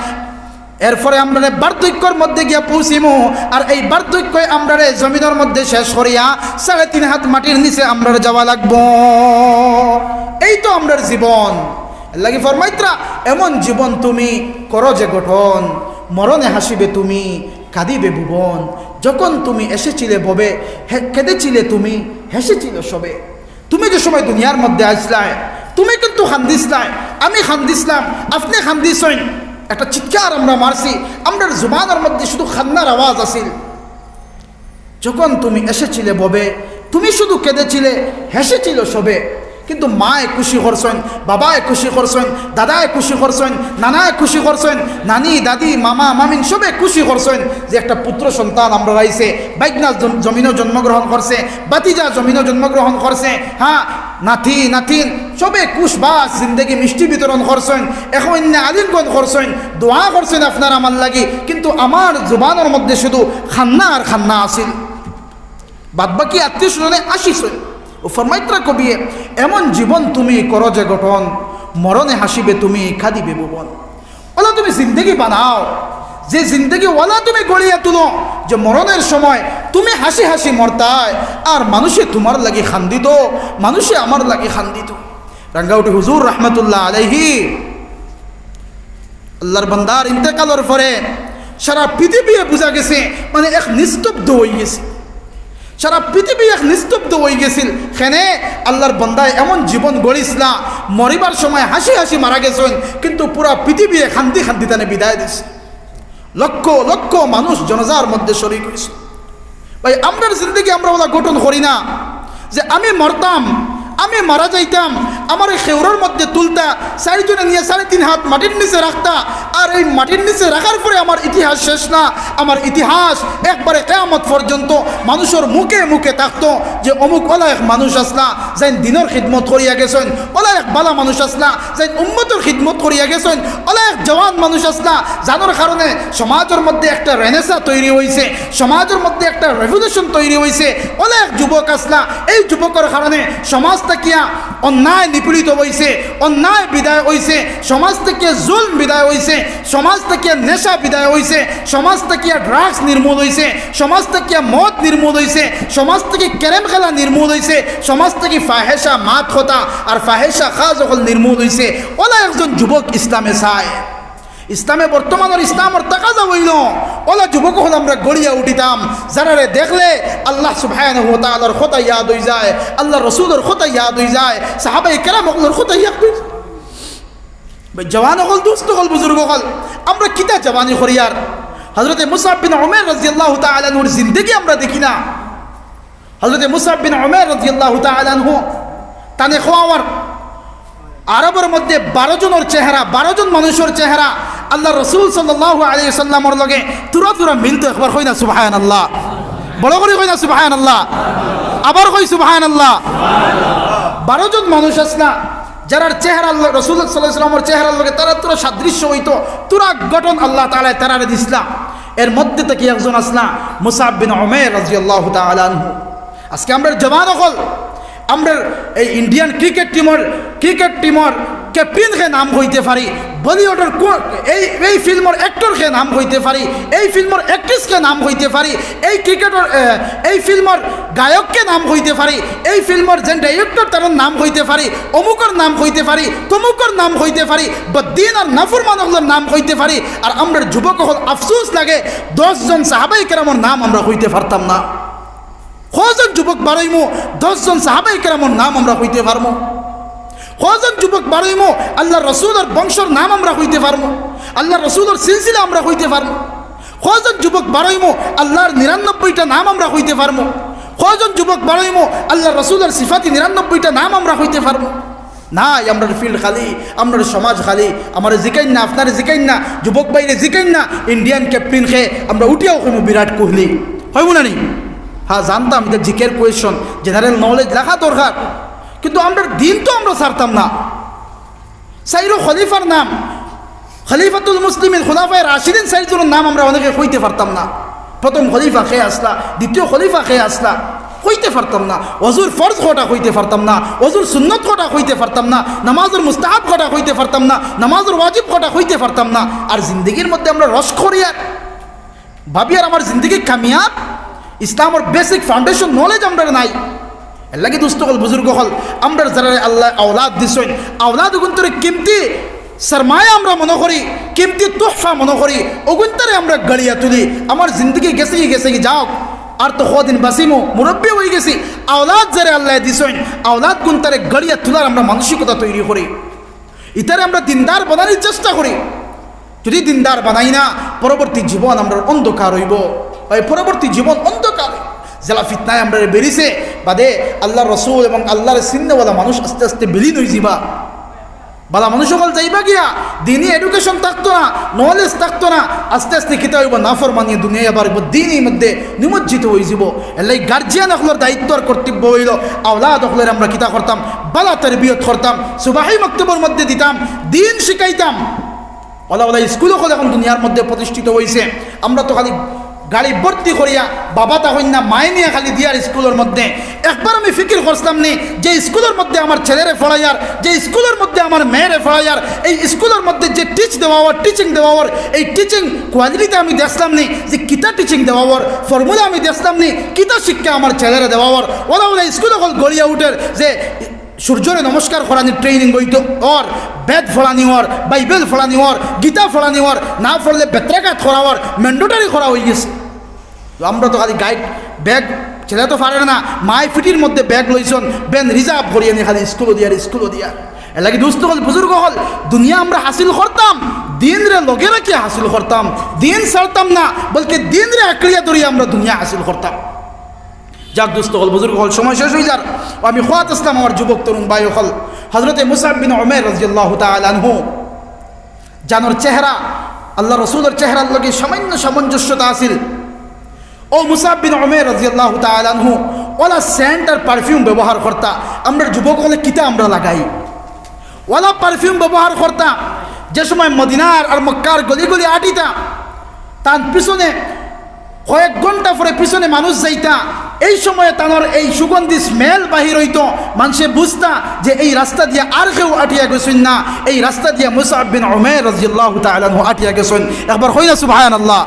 এরপরে আমরা বার্ধক্যর মধ্যে গিয়া পৌঁছিমু। আর এই বার্ধক্যই আমরা জমিনের মধ্যে শেষ করিয়া 3.5 হাত মাটির নিচে আমরা যাওয়া লাগবো। এই তো আমরা জীবন। লাগি ফরমাইত্রা, এমন জীবন তুমি করো যে গঠন, মরণে হাসিবে তুমি কাঁদিবে ভুবন, যখন তুমি এসেছিলে ববে কেঁদেছিলে তুমি হেসেছিল সবে। তুমি যে সময় দুনিয়ার মধ্যে আসলাই তুমি কিন্তু খান্দিসলাই, আমি খান্দিসলাম, আপনি খান্দিছেন। একটা চিৎকার আমরা মারছি, আমরা জুবানের মধ্যে শুধু খান্নার আওয়াজ আসিল। যখন তুমি এসেছিলে ববে তুমি শুধু কেঁদেছিলে হেসেছিল সবে। কিন্তু মায়ে খুশি করছেন, বাবায় খুশি করছেন, দাদায় খুশি করছেন, নানায় খুশি করছেন, নানি দাদি মামা মামিন সবে খুশি করছেন যে একটা পুত্র সন্তান আমরা রাইছে। বাইকনা জমিনও জন্মগ্রহণ করছে, বাতিজা জমিনও জন্মগ্রহণ করছে, হ্যাঁ নাতি নাতিন সবে কুশবাস জিন্দগি মিষ্টি বিতরণ করছেন, এখন আলিমগণ করছেন, দোয়া করছেন আপনার আমার লাগি। কিন্তু আমার জুবানের মধ্যে শুধু খান্না আর খান্না আসিল, বাদবাকি আত্মীয় স্বজনে আসিছেন। ও ফরমাইত্রা কবিয়ে, এমন জীবন তুমি করো যে গঠন, মরণে হাসিবে তুমি কাঁদিবে ভুবন। ওলা তুমি জিন্দগি বানাও, যে জিন্দগি ওলা তুমি গড়িয়া তুলো যে মরণের সময় তুমি হাসি হাসি মরতায় আর মানুষে তোমার লাগি খান্দিত, মানুষে আমার লাগি খান্দিত। রাঙ্গাউটি হুজুর রহমতুল্লাহ আলাইহি আল্লাহর বান্দার ইন্তেকালের পরে সারা পৃথিবী বোঝা গেছে মানে এক নিস্তব্ধ হয়ে গেছে, সারা পৃথিবী এক নিস্তব্ধ হয়ে গেছিল। খেনে আল্লাহর বান্দায় এমন জীবন গড়িসলা, মরিবার সময় হাসি হাসি মারা গেছেন, কিন্তু পুরা পৃথিবী খান্দি খান্দি তানে বিদায় দিছে। লক্ষ লক্ষ মানুষ জনজার মধ্যে শরীক হয়েছে। ভাই আমরা জিন্দগি আমরা ওলা গঠন করি না যে আমি মরতাম, আমি মারা যাইতাম, আমার এই খেউরের মধ্যে তুলতা, 4 জনে নিয়ে 3.5 হাত মাটির নিচে রাখতা, আর এই মাটির নিচে রাখার পরে আমার ইতিহাস শেষ না। আমার ইতিহাস একবারে কিয়ামত পর্যন্ত মানুষের মুখে মুখে থাকতো যে অমুক ওলা এক মানুষ আসলা যাই দিনের খিদমত করিয়া গেছেন, ওলা এক বালা মানুষ আসলা যাই উম্মতের খিদমত করিয়া গেছেন, ওলা এক জওয়ান মানুষ আসলা যার কারণে সমাজের মধ্যে একটা রেনেসা তৈরি হয়েছে, সমাজের মধ্যে একটা রেভলিউশন তৈরি হয়েছে। ওলা এক যুবক আসলা, এই যুবকের কারণে সমাজ কিয়া অন্যায় নিপীড়িত হয়েছে, অন্যায় বিদায় হয়েছে, সমাজ থেকে জুলম বিদায় হয়েছে, সমাজ থেকে নেশা বিদায় হয়েছে, সমাজ থেকে ড্রাগস নির্মূল হয়েছে, সমাজ থেকে মদ নির্মূল হয়েছে, সমাজ থেকে ক্যারেম খেলা নির্মূল হয়েছে, সমাজ থেকে ফাহেসা মাত হতা আর ফাহেসা খাজ হল নির্মূল হয়েছে। ওলা একজন যুবক ইসলামে চায়, ইসলামে বর্তমানের ইসলামের তাকাজা হইল, ওলা যুবক হল আমরা গড়িয়া উঠিতাম যারারে দেখলে আল্লাহ সুবহানাহু ওয়া তাআলার কথা ইয়াদ হয়ে যায়, আল্লাহ রসুলের কথা ইয়াদ হয়ে যায়, সাহাবায়ে কেরাম হলের কথা ইয়াদ হয়ে যায়। জওয়ান হল, দুস্থ হল, বুজুর্গ হল, আমরা কিতা জওয়ানি করিয়ার। হযরতে মুসআব বিন উমাইর রাদিয়াল্লাহু তাআলা আনহুর জিন্দেগি আমরা দেখি না। হযরতে মুসআব বিন উমাইর রাদিয়াল্লাহু তাআলা আনহু তানে খোয়াওয়ার আরবের মধ্যে 12 জনের চেহারা, 12 জন মানুষের চেহারা আল্লাহ রসুল সাল্লাল্লাহু আলাইহি সাল্লামর লগে তুরা তুরা মিলতো। একবার কই না সুবহানাল্লাহ, বড় করে কই না সুবহানাল্লাহ, আবার কই সুবহানাল্লাহ। 12 জন মানুষ আসলা যারার চেহারা আল্লাহ রসুল সাল্লাল্লাহু আলাইহি সাল্লামের চেহারার লগে তারা তুরা সাদৃশ্য হইতো, তুরা গঠন আল্লাহ তাআলা তারারে দিছিলাম। এর মধ্যে থেকে একজন আসলা মুসআব বিন উমাইর রাদিয়াল্লাহু তাআলা আনহু। আজকে আমরা জওয়ান হল, আমরা এই ইন্ডিয়ান ক্রিকেট টিমর ক্যাপ্টেন কে নাম হইতে পারি, বলিউডের এই ফিল্মের অ্যাক্টর কে নাম হইতে পারি, এই ফিল্মের অ্যাক্ট্রেস কে নাম হইতে পারি, এই ক্রিকেটের এই ফিল্মের গায়ককে নাম হইতে পারি, এই ফিল্মের যে ডাইরেক্টর তার নাম হইতে পারি, অমুকর নাম হইতে পারি, তমুকর নাম হইতে পারি, বদ্দিন আর নাফরমানগুলোর নাম হইতে পারি। আর আমরা যুবক হল আফসোস লাগে 10 জন সাহাবায়ে কেরামের নাম আমরা হইতে পারতাম না। কজন যুবক বাড়াইমো 10 জন সাহাবায়ে কেরামের নাম আমরা হইতে পারবো? কজন যুবক বাড়াইমো আল্লাহ রসুলের বংশর নাম আমরা হইতে পারবো? আল্লাহ রসুলের সিলসিলা আমরা হইতে পারবো? কজন যুবক বাড়াইমো আল্লাহর 99টা নাম আমরা হইতে পারবো? কজন যুবক বাড়াইমো আল্লাহ রসুলের সিফাতি 99টা নাম আমরা হইতে পারবো? না, আমরা ফিল্ড খালি, আমরা সমাজ খালি। আমার জিকাইন না, আপনার জিকাইন না, যুবক বাইরে জিকাইন না, ইন্ডিয়ান ক্যাপ্টেন খে আমরা উঠিয়াও কইমু বিরাট কোহলি, হইব না নি? হ্যাঁ জানতাম এটা জিকের কোয়েশন, জেনারেল নলেজ লেখা দরকার, কিন্তু আমরা দিন তো আমরা ছাড়তাম না। সাইরো খলিফার নাম, খলিফাতুল মুসলিমিন, খুলাফায়ে রাশিদিন সাইরজনের নাম আমরা অনেকে কইতে পারতাম না। প্রথম খলিফা খেয়ে আসলা, দ্বিতীয় খলিফা খেয়ে আসলা, কইতে পারতাম না। ওজুর ফরজ কটা কইতে পারতাম না, ওজুর সুন্নত কটা কইতে পারতাম না, নামাজের মুস্তাহাব কটা কইতে পারতাম না, নামাজের ওয়াজিব কটা কইতে পারতাম না। আর জিন্দগির মধ্যে আমরা রস করিয়ার ভাবি আর আমার জিন্দগি কামিয়াব, ইসলামের বেসিক ফাউন্ডেশন নলেজ আমরা নাই। এর লাগে দুস্থ হল, বুজুর্গ হল, আমরা যারা আল্লাহ আওলাদ দিছেন, আওলাদ ওগুন্তরে কিমতি সরমায়া আমরা মনে করি, কিমতি তোহফা মনে করি, ওগুন্তরে আমরা গড়িয়া তুলি। আমার জিন্দগি গেছে যাও, আর তো কদিন বাসিমো, মুরব্বী হয়ে গেছি। আওলাদ যারা আল্লাহ দিছেন, আওলাদ গুন্তরে গড়িয়া তোলার আমরা মানসিকতা তৈরি করি, ইতারে আমরা দিনদার বানানোর চেষ্টা করি। যদি দিনদার বানাই না, পরবর্তী জীবন আমরা অন্ধকার হইব, ওই পরবর্তী জীবন অন্ধকার। জেলা ফিতনায় আমরা বেরিয়েছে বাদে আল্লাহ রসুল এবং আল্লাহর সিন্নেওয়ালা মানুষ আস্তে আস্তে বিলীন হয়ে যাবা। বালা মানুষ সকল যাইবা গিয়া দিনই এডুকেশন থাকতো না, নলেজ থাকতো না, আস্তে আস্তে কিতা হইব নাফরমানি দুনিয়া আবার দিনই মধ্যে নিমজ্জিত হয়ে যাব। এলাই গার্জিয়ান হকলের দায়িত্ব আর কর্তব্য হইল, আওলাদ হকলের আমরা কিতা করতাম, বালা তারবিয়ত করতাম, সুবাহি মক্তবের মধ্যে দিতাম, দিন শিখাইতাম। ওলা স্কুল হল এখন দুনিয়ার মধ্যে প্রতিষ্ঠিত হয়েছে। আমরা তো খালি গাড়ি ভর্তি করিয়া বাবা তখন না মায়ে নিয়ে খালি দিয়ার স্কুলের মধ্যে। একবার আমি ফিকির করতাম নি যে স্কুলের মধ্যে আমার ছেলেরে পড়াইয়ার, যে স্কুলের মধ্যে আমার মেয়েরে পড়াইয়ার, এই স্কুলের মধ্যে যে টিচিং দেওয়ার এই টিচিং কোয়ালিটিতে আমি দেখলাম নি যে কিতা টিচিং দেওয়ার ফর্মুলা আমি দেখলাম নি কিতা শিক্ষা আমার ছেলেরে দেওয়ার। ওলা স্কুল হল গড়িয়া উঠের যে সূর্যরে নমস্কার ফলানি ট্রেনিং হইতো, ওর বেদ ফলানি ওর, বাইবেল ফলানি ওর, গীতা ফলানি ওর, না ফললে বেত্রাঘাত করা ওর ম্যান্ডেটরি করা হয়ে গেছে। আমরা তো খালি গাইড ব্যাগ, ছেলে তো পারে না, মায় ফিটির মধ্যে ব্যাগ লইছন, বেন রিজার্ভ করিয়ে নিয়ে খালি স্কুলও দিয়ার। এর লাগে দুস্থ হল, বুজুর্গ হল, দুনিয়া আমরা হাসিল করতাম, দিন রে লগে রেখে হাসিল করতাম, দিন ছাড়তাম না, বলকে দিন রে আঁকড়িয়া ধরিয়ে আমরা দুনিয়া হাসিল করতাম। যাক দুস্থ হল, বুজুর্গ হল, সময় শেষ হয়ে যার। আমি খোয়াত ইসলাম আমার যুবক তরুণ ভাই হল, হজরতে মুসআব বিন উমাইর রাদিয়াল্লাহু তাআলা আনহু, জানোর চেহারা আল্লাহ রসুলের চেহারার লগে সামান্য সামঞ্জস্যতা আসিল। ও মুসআব বিন উমাইর রাদিয়াল্লাহু তাআলা আনহু ওলা সেন্ট আর পারফিউম ব্যবহার করতা। আমরা যুবক হলে কিতা আমরা লাগাই, ওলা পারফিউম ব্যবহার করতা। যে সময় মদিনার আর মক্কার গলি গলি আটিতা, তার পিছনে কয়েক ঘন্টা পরে পিছনে মানুষ যাইতা, এই সময়ে তানোর এই সুগন্ধি স্মেল বাহির হইতো, মানুষে বুঝতা যে এই রাস্তা দিয়ে আর কেউ আটিয়া গেছেন না, এই রাস্তা দিয়ে মুসআব বিন উমাইর রাদিয়াল্লাহু তাআলা আনহু আটিয়া গেছেন। একবার হই না সুবহানাল্লাহ।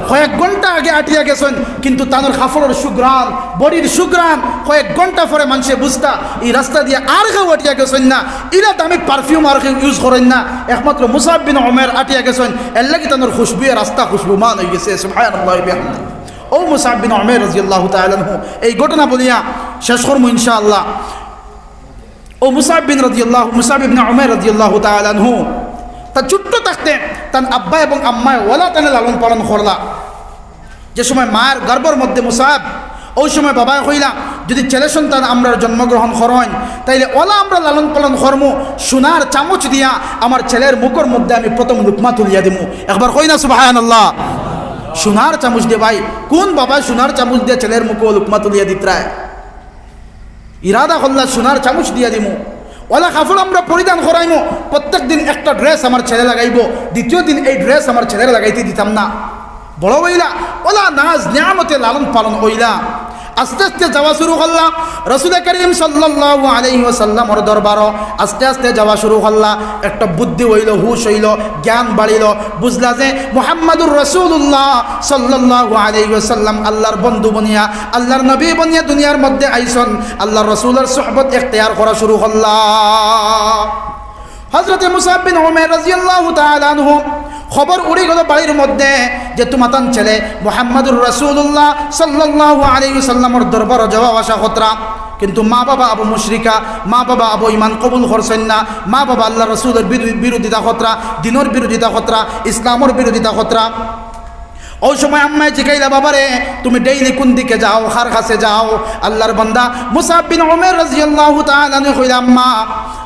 কয়েক ঘন্টা আগে আটিয়া গেছেন, কিন্তু তানোর কাপড়ের সুগ্রাণ, বডির সুগ্রাণ কয়েক ঘন্টা পরে মানুষে বুঝতা এই রাস্তা দিয়ে আর কেউ আটিয়া গেছেন না, ইরা দামি পারফিউম আর কেউ ইউজ করেন না, একমাত্র মুসআব বিন উমাইর আটিয়া গেছেন। এর লাগি তানোর খুশবুয়ে রাস্তা খুশবুমান হয়ে গেছে। সুবহানাল্লাহ। ও মুসআব বিন উমাইর রাদিয়াল্লাহু তাআলা আনহু, এই ঘটনা বলিয়া শেষ করব ইনশাআল্লাহ। ও মুসআব ইবনে উমাইর রাদিয়াল্লাহু তাআলা আনহু তা ছোট্ট থাকতে তার আব্বা এবং আম্মায় ওলা তানে লালন পালন করলা। যে সময় মায়ের গর্ভের মধ্যে মুসআব, ওই সময় বাবা কইলা যদি ছেলে সন্তান আমরা জন্মগ্রহণ করেন তাইলে ওলা আমরা লালন পালন কর্ম সোনার চামচ দিয়া আমার ছেলের মুখের মধ্যে আমি প্রথম লুকমা তুলিয়া দিমু। একবার কই না সুবহানাল্লাহ। সোনার চামচ দিয়ে ভাই, কোন বাবা সোনার চামচ দিয়ে ছেলের মুখে লুকমা তুলিয়া দিত্রায়? ইরাদা করলা সোনার চামচ দিয়া দিমু। ওলা কাপড় আমরা পরিধান করাইমো, প্রত্যেক দিন একটা ড্রেস আমার ছেলে লাগাইব, দ্বিতীয় দিন এই ড্রেস আমার ছেলের লাগাইতে দিতাম না। বড় হইলা ওলা নাজ নিয়ামতে লালন পালন হইলা। আস্তে আস্তে যাওয়া শুরু করলাম রাসূল করিম সাল্লাল্লাহু আলাইহি ওয়াসাল্লামর দরবার। আস্তে আস্তে যাওয়া শুরু করলা, একটা বুদ্ধি হইল, হুশ হইল, জ্ঞান বাড়িল, বুঝলা যে মুহাম্মাদুর রাসূলুল্লাহ সাল্লাল্লাহু আলাইহি ওয়াসাল্লাম আল্লাহর বন্ধু বনিয়া, আল্লাহর নবী বনিয়া দুনিয়ার মধ্যে আইসন। আল্লাহর রাসূলের সুহবত ইখতিয়ার করা শুরু করলা। হযরত মুসআব বিন উমাইর রাদিয়াল্লাহু তাআলা আনহু খবর উড়ে গেল বাড়ির মধ্যে যে তোমাতান ছেলে মুহাম্মাদুর রাসূলুল্লাহ সাল্লাল্লাহু আলাইহি ওয়াসাল্লামর দরবার যাওয়া আসা খতরা। কিন্তু মা বাবা আবু মুশরিকা, মা বাবা আবু ইমান কবুল করছেন না, মা বাবা আল্লাহ রাসূলের বিরোধিতা খতরা, দিনের বিরোধিতা খতরা, ইসলামের বিরোধিতা খতরা। ওই সময় আম্মায় জিগাইলা, বাবারে তুমি ডেইলি কোন দিকে যাও, কার কাছে যাও? আল্লাহর বান্দা মুসআব বিন উমাইর রাদিয়াল্লাহু তাআলা আনহু কইলা, আম্মা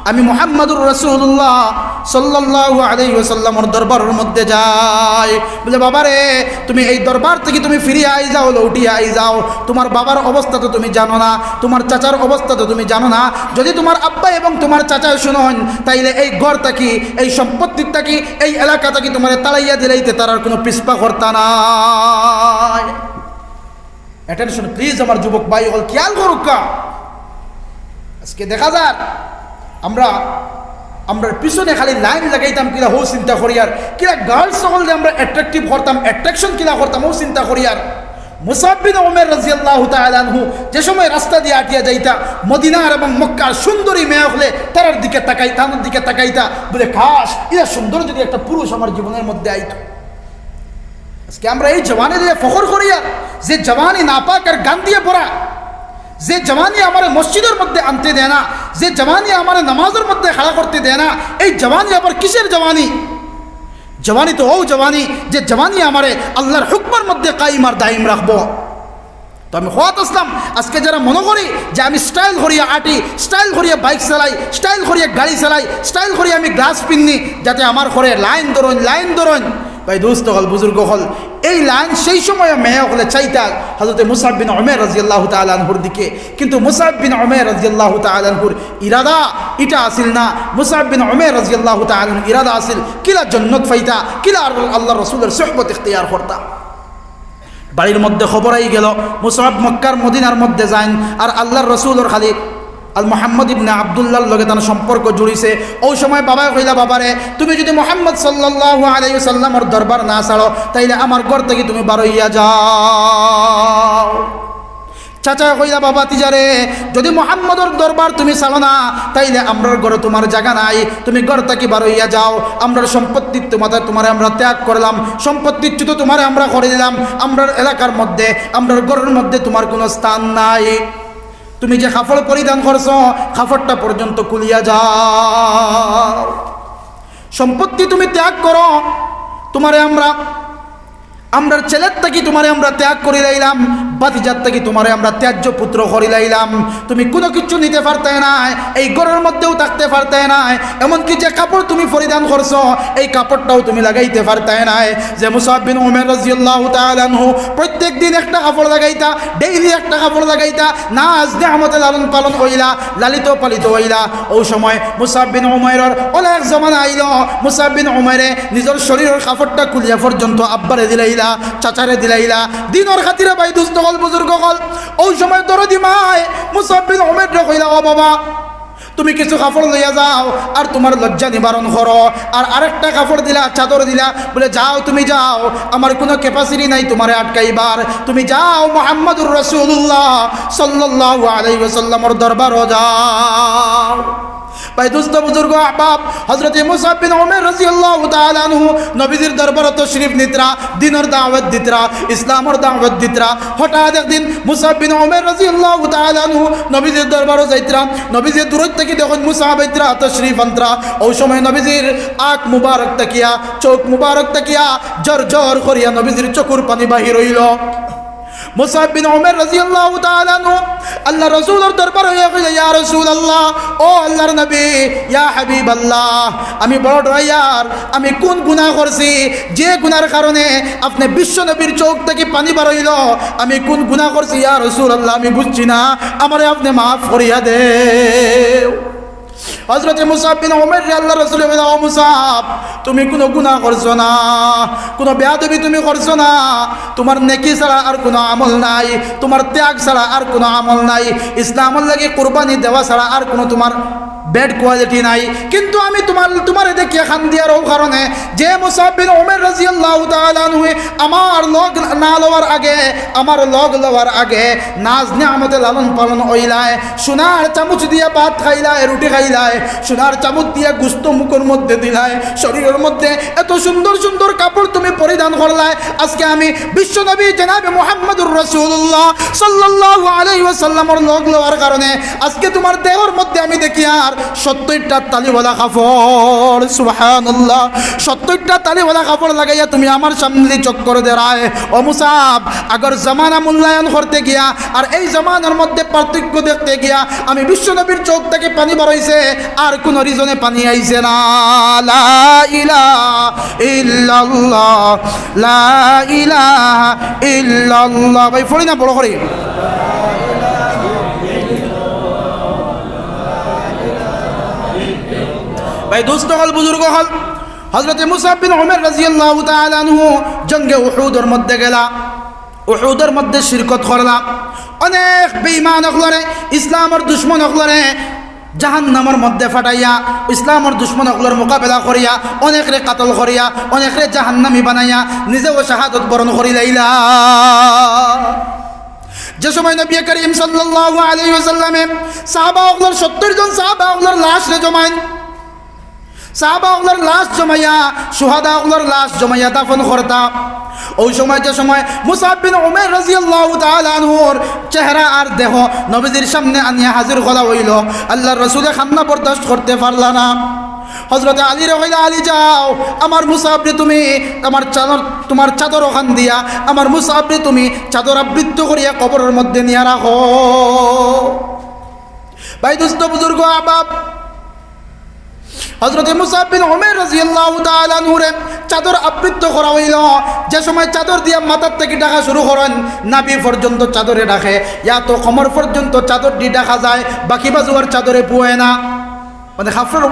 আমি মুহাম্মাদুর রাসূলুল্লাহ সাল্লাল্লাহু আলাইহি ওয়াসাল্লামর দরবারের মধ্যে যাই। বলে, বাবারে তুমি এই দরবার থেকে তুমি ফিরে আই যাও, লৌটিয়া আই যাও। তোমার বাবার অবস্থা তো তুমি জানো না, তোমার চাচার অবস্থা তো তুমি জানো না। যদি তোমার আব্বা এবং তোমার চাচা শুনন, তাইলে এই ঘর থাকি, এই সম্পত্তির থাকি, এই এলাকা থাকি তোমার তাড়াইয়া দিলাইতে তার আর কোনো পিছপা করতা না। অ্যাটেনশন প্লিজ আমার যুবক ভাই হল, খেয়াল করুকা। আজকে দেখা যাক আমরা পিছনে খালি লাইন লাগাইতাম কিলা, হো চিন্তা করিয়ার কিলা গার্লস সকল যে আমরা অ্যাট্রাকটিভ করতাম, অ্যাট্রাকশন কিলা করতাম, ও চিন্তা করিয়ার। মুসআব বিন উমাইর রাদিয়াল্লাহু তাআলা আনহু যে সময় রাস্তা দিয়ে আটিয়া যাইতা, মদিনার এবং মক্কার সুন্দরী মেয়ে হলে তার দিকে তাকাইতা, আমার দিকে তাকাইতা, বলে খাস ইয়া সুন্দর যদি একটা পুরুষ আমার জীবনের মধ্যে আইতো। আজকে আমরা এই জওয়ানি দিয়ে ফখর করিয়া, যে জওয়ানি নাপাক আর গান দিয়ে পড়া, যে জওয়ানি আমার মসজিদের মধ্যে আনতে দেয় না, যে জওয়ানি আমার নামাজের মধ্যে খাড়া করতে দেয় না, এই জওয়ানি আবার কিসের জওয়ানি? জওয়ানি তো ও জওয়ানি যে জওয়ানি আমারে আল্লাহর হুকমের মধ্যে কায়েম আর দায়ম রাখবো। তো আমি খোয়াত আসলাম, আজকে যারা মনে করি যে আমি স্টাইল করিয়া আটি, স্টাইল করিয়া বাইক চালাই, স্টাইল করিয়া গাড়ি চালাই, স্টাইল করিয়া আমি গ্লাস পিন্নি যাতে আমার ঘরে লাইন ধরুন। ভাই দোস্ত হল, বুজুর্গ হল, এই লাইন সেই সময় মেয়ে হলে চাইতা হযরত মুসআব বিন উমাইর রাদিয়াল্লাহু তাআলা আনহুর দিকে। কিন্তু মুসআব বিন উমাইর রাদিয়াল্লাহু তাআলা আনহুর ইরাদা এটা আসিল না। মুসআব বিন উমাইর রাদিয়াল্লাহু তাআলা আনহুর ইরাদা আসিল কিলা জান্নাত পাইতা, কিলা আল্লাহর রাসূলের সুহবত ইখতিয়ার করতা। বাড়ির মধ্যে খবর আই গেল মুসআব মক্কার মদিনার মধ্যে যান, আর আল্লাহর রাসূলের খালি আল মুহাম্মদ ইবনে আব্দুল্লাহর লগে তার সম্পর্ক জড়িছে। ওই সময় বাবা কইলা, বাবারে তুমি যদি মুহাম্মদ সাল্লাল্লাহু আলাইহি ওয়াসাল্লামর দরবার না ছাড়ো, তাইলে আমার ঘর থেকে তুমি বার হইয়া যাও। চাচা কইলা, বাবা তিজারে যদি মুহাম্মদর দরবার তুমি ছাড়ো না, তাইলে আমরার ঘরে তোমার জায়গা নাই, তুমি ঘর থেকে বার হইয়া যাও। আমরার সম্পত্তির তোমারে আমরা ত্যাগ করলাম, সম্পত্তির চ্যুত তোমারে আমরা করে দিলাম, আমরার এলাকার মধ্যে, আমরার ঘরের মধ্যে তোমার কোনো স্থান নাই। তুমি যে কাপড় পরিধান করছো, কাপড়টা পর্যন্ত খুলিয়া যাও। সম্পত্তি তুমি ত্যাগ করো, তোমারে আমরার ছেলের থেকে তোমারে আমরা ত্যাগ করে লাইলাম, বাতিজার থেকে তোমারে আমরা ত্যায্য পুত্র করে লাইলাম। তুমি কোনো কিছু নিতে পারতে না, এই ঘরের মধ্যেও থাকতে পারতে না, এমনকি যে কাপড় তুমি পরিধান করছো এই কাপড়টাও তুমি লাগাইতে পারতে না। যে মুসআব বিন উমাইর রাদিয়াল্লাহু তাআলা আনহু প্রত্যেক দিন একটা কাপড় লাগাইতা, ডেইলি একটা কাপড় লাগাইতা, নাজ নেয়ামতে লালন পালন হইলা, লালিত পালিত হইলা। ওই সময় মুসআব বিন উমাইরের অনেক জমানা আইল, মুসআব বিন উমাইরে নিজের শরীরের কাপড়টা খুলিয়া পর্যন্ত আব্বারে দিলাইলা, চাচারে দিলাইলা, দিনের খাতিরে ভাই দুস্থ হল, বুজুর্গ হল। ওই সময় দরদি মায় মুসআব বিন উমাইর কইলা, ও বাবা তুমি কিছু কাপড় লইয়া যাও আর তোমার লজ্জা নিবারণ করো। আর আরেকটা কাপড় দিলা, চাদর দিলা, বলে যাও তুমি যাও, আমার কোনো ক্যাপাসিটি নাই তোমারে আটকাইবার, তুমি যাও মুহাম্মদুর রাসূলুল্লাহ সাল্লাল্লাহু আলাইহি ওয়াসাল্লামর দরবারও যাও। ভাই দোস্ত বুজুর্গ আহবাব, হযরত মুসআব বিন উমাইর রাদিয়াল্লাহু তাআলা আনহু নবীজির দরবারে তশরিফ নিতরা, দ্বীনের দাওয়াত দিতরা, ইসলামের দাওয়াত দিতরা। হঠাৎ একদিন মুসআব বিন উমাইর রাদিয়াল্লাহু তাআলা আনহু নবীজির দরবারে যাইতরা, নবীজি দূর থেকে যখন মুসআব আইতরা তশরিফ আনতরা, ওই সময় নবীজির আঁখ মুবারক তাকিয়া, চোখ মুবারক তাকিয়া জর জর করিয়া নবীজির চোখের পানি বাহির হইল। মুসআব বিন উমাইর রাদিয়াল্লাহু তাআলা আনহু আল্লাহ রাসূলের দরবারে হয়ে গেল, ইয়া রাসূলুল্লাহ, ও আল্লাহর নবী, ইয়া হাবিবাল্লাহ, আমি বড় ড্রাইয়ার, আমি কোন গুনাহ করছি যে গুনার কারণে আপনি বিশ্ব নবীর চোখ থেকে পানি বার হইল? আমি কোন গুনাহ করছি ইয়া রাসূলুল্লাহ, আমি বুঝছি না, আমারে আপনি মাফ করিয়া দেও। হযরত মুসআব বিন উমাইর আল্লাহ রাসূল বলেন, ও মুসআব, তুমি কোনো গুনাহ করছো না, কোনো বেয়াদবি তুমি করছো না, তোমার নেকি ছাড়া আর কোনো আমল নাই, তোমার ত্যাগ ছাড়া আর কোনো আমল নাই, ইসলামের লাগি কুরবানি দেওয়া ছাড়া আর কোনো তোমার ব্যাড কোয়ালিটি নাই। কিন্তু আমি তোমার দেখিয়ে খান দিয়ার কারণে যে মুসআব বিন উমাইর রাদিয়াল্লাহু তাআলা আনহু আমার লগ না লওয়ার আগে, আমার লগ লওয়ার আগে নাজ নিয়ামতে লালন পালন হইলায়, সোনার চামচ দিয়া ভাত খাইলায়, রুটি খাইলায়, সোনার চামচ দিয়া গুস্ত মুখের মধ্যে দিলায়, শরীরের মধ্যে এত সুন্দর সুন্দর কাপড় তুমি পরিধান করলায়। আজকে আমি বিশ্বনবী জনাবে মুহাম্মদুর রাসূলুল্লাহ সাল্লাল্লাহু আলাইহি ওয়াসাল্লামের লগ লওয়ার কারণে আজকে তোমার দেহর মধ্যে আমি দেখি আর 70টা তালিওয়ালা কাপড়। সুবহানাল্লাহ, 70টা তালিওয়ালা কাপড় লাগাইয়া তুমি আমার সামনে চক্কর দেরায়। ও মুসআব, আগর জামানা মূল্যায়ন করতে গিয়া আর এই জামানার মধ্যে পার্থক্য দেখতে গিয়া আমি বিশ্বনবীর চোখ থেকে পানি বার হইছে, আর কোন রিজনে পানি আইছে না। লা ইলাহা ইল্লাল্লাহ, লা ইলাহা ইল্লাল্লাহ। ভাই পড়ি না বড় করে। ভাই দোস্ত হল, বুজুর্গ হল, হযরত মুসআব বিন উমাইর রাদিয়াল্লাহু তাআলা আনহু জঙ্গে উহুদের মধ্যে গেলা, উহুদের মধ্যে শিরকত করলা, অনেক বেঈমান হলরে, ইসলামের দুশমন হলরে জাহান্নামের মধ্যে ফাটাইয়া, ইসলামের দুশমন হলর মোকাবেলা করিয়া, অনেকরে কাতল করিয়া, অনেকরে জাহান্নামী বানাইয়া নিজেও শাহাদত বরণ করি লাইলা। যে সময় নবী করিম সাল্লাল্লাহু আলাইহি ওয়াসাল্লামে সাহাবা হলর 70 জন সাহাবা হলর লাশ রে জমাইন, সাহাবা ওগুলোর লাশ জমাইয়া, সুহাদা ওগুলোর লাশ জমাইয়া দাফন করতা। ওই সময় যে সময় মুসআব বিন উমাইর রাদিয়াল্লাহু তাআলা আনহুর চেহারা আর দেহ নবীজির সামনে আনিয়া হাজির করা হইল, আল্লাহর রাসূল খান্না বরদাস্ত করতে পারলা না। হযরত আলী কইলা, আলী যাও, আমার মুসআব রে তুমি তোমার চাদর ওখান দিয়া আমার মুসআব রে তুমি চাদর আবৃত করিয়া কবরের মধ্যে নিয়ে রাখো। ভাই দোস্ত বুজুর্গ আবাব, হযরত মুসআব বিন উমাইর রাদিয়াল্লাহু তাআলা আনহুরে চাদর আবৃত করা হইল। যে সময় চাদর দিয়া মাথার থেকে ঢাকা শুরু করেন, নাভি পর্যন্ত চাদরে রাখে, ইয়া তো কোমর পর্যন্ত চাদর দিয়ে ঢাকা যায়, বাকি বাজুয়ার চাদরে পুয়ে না, মানে কাপড়ের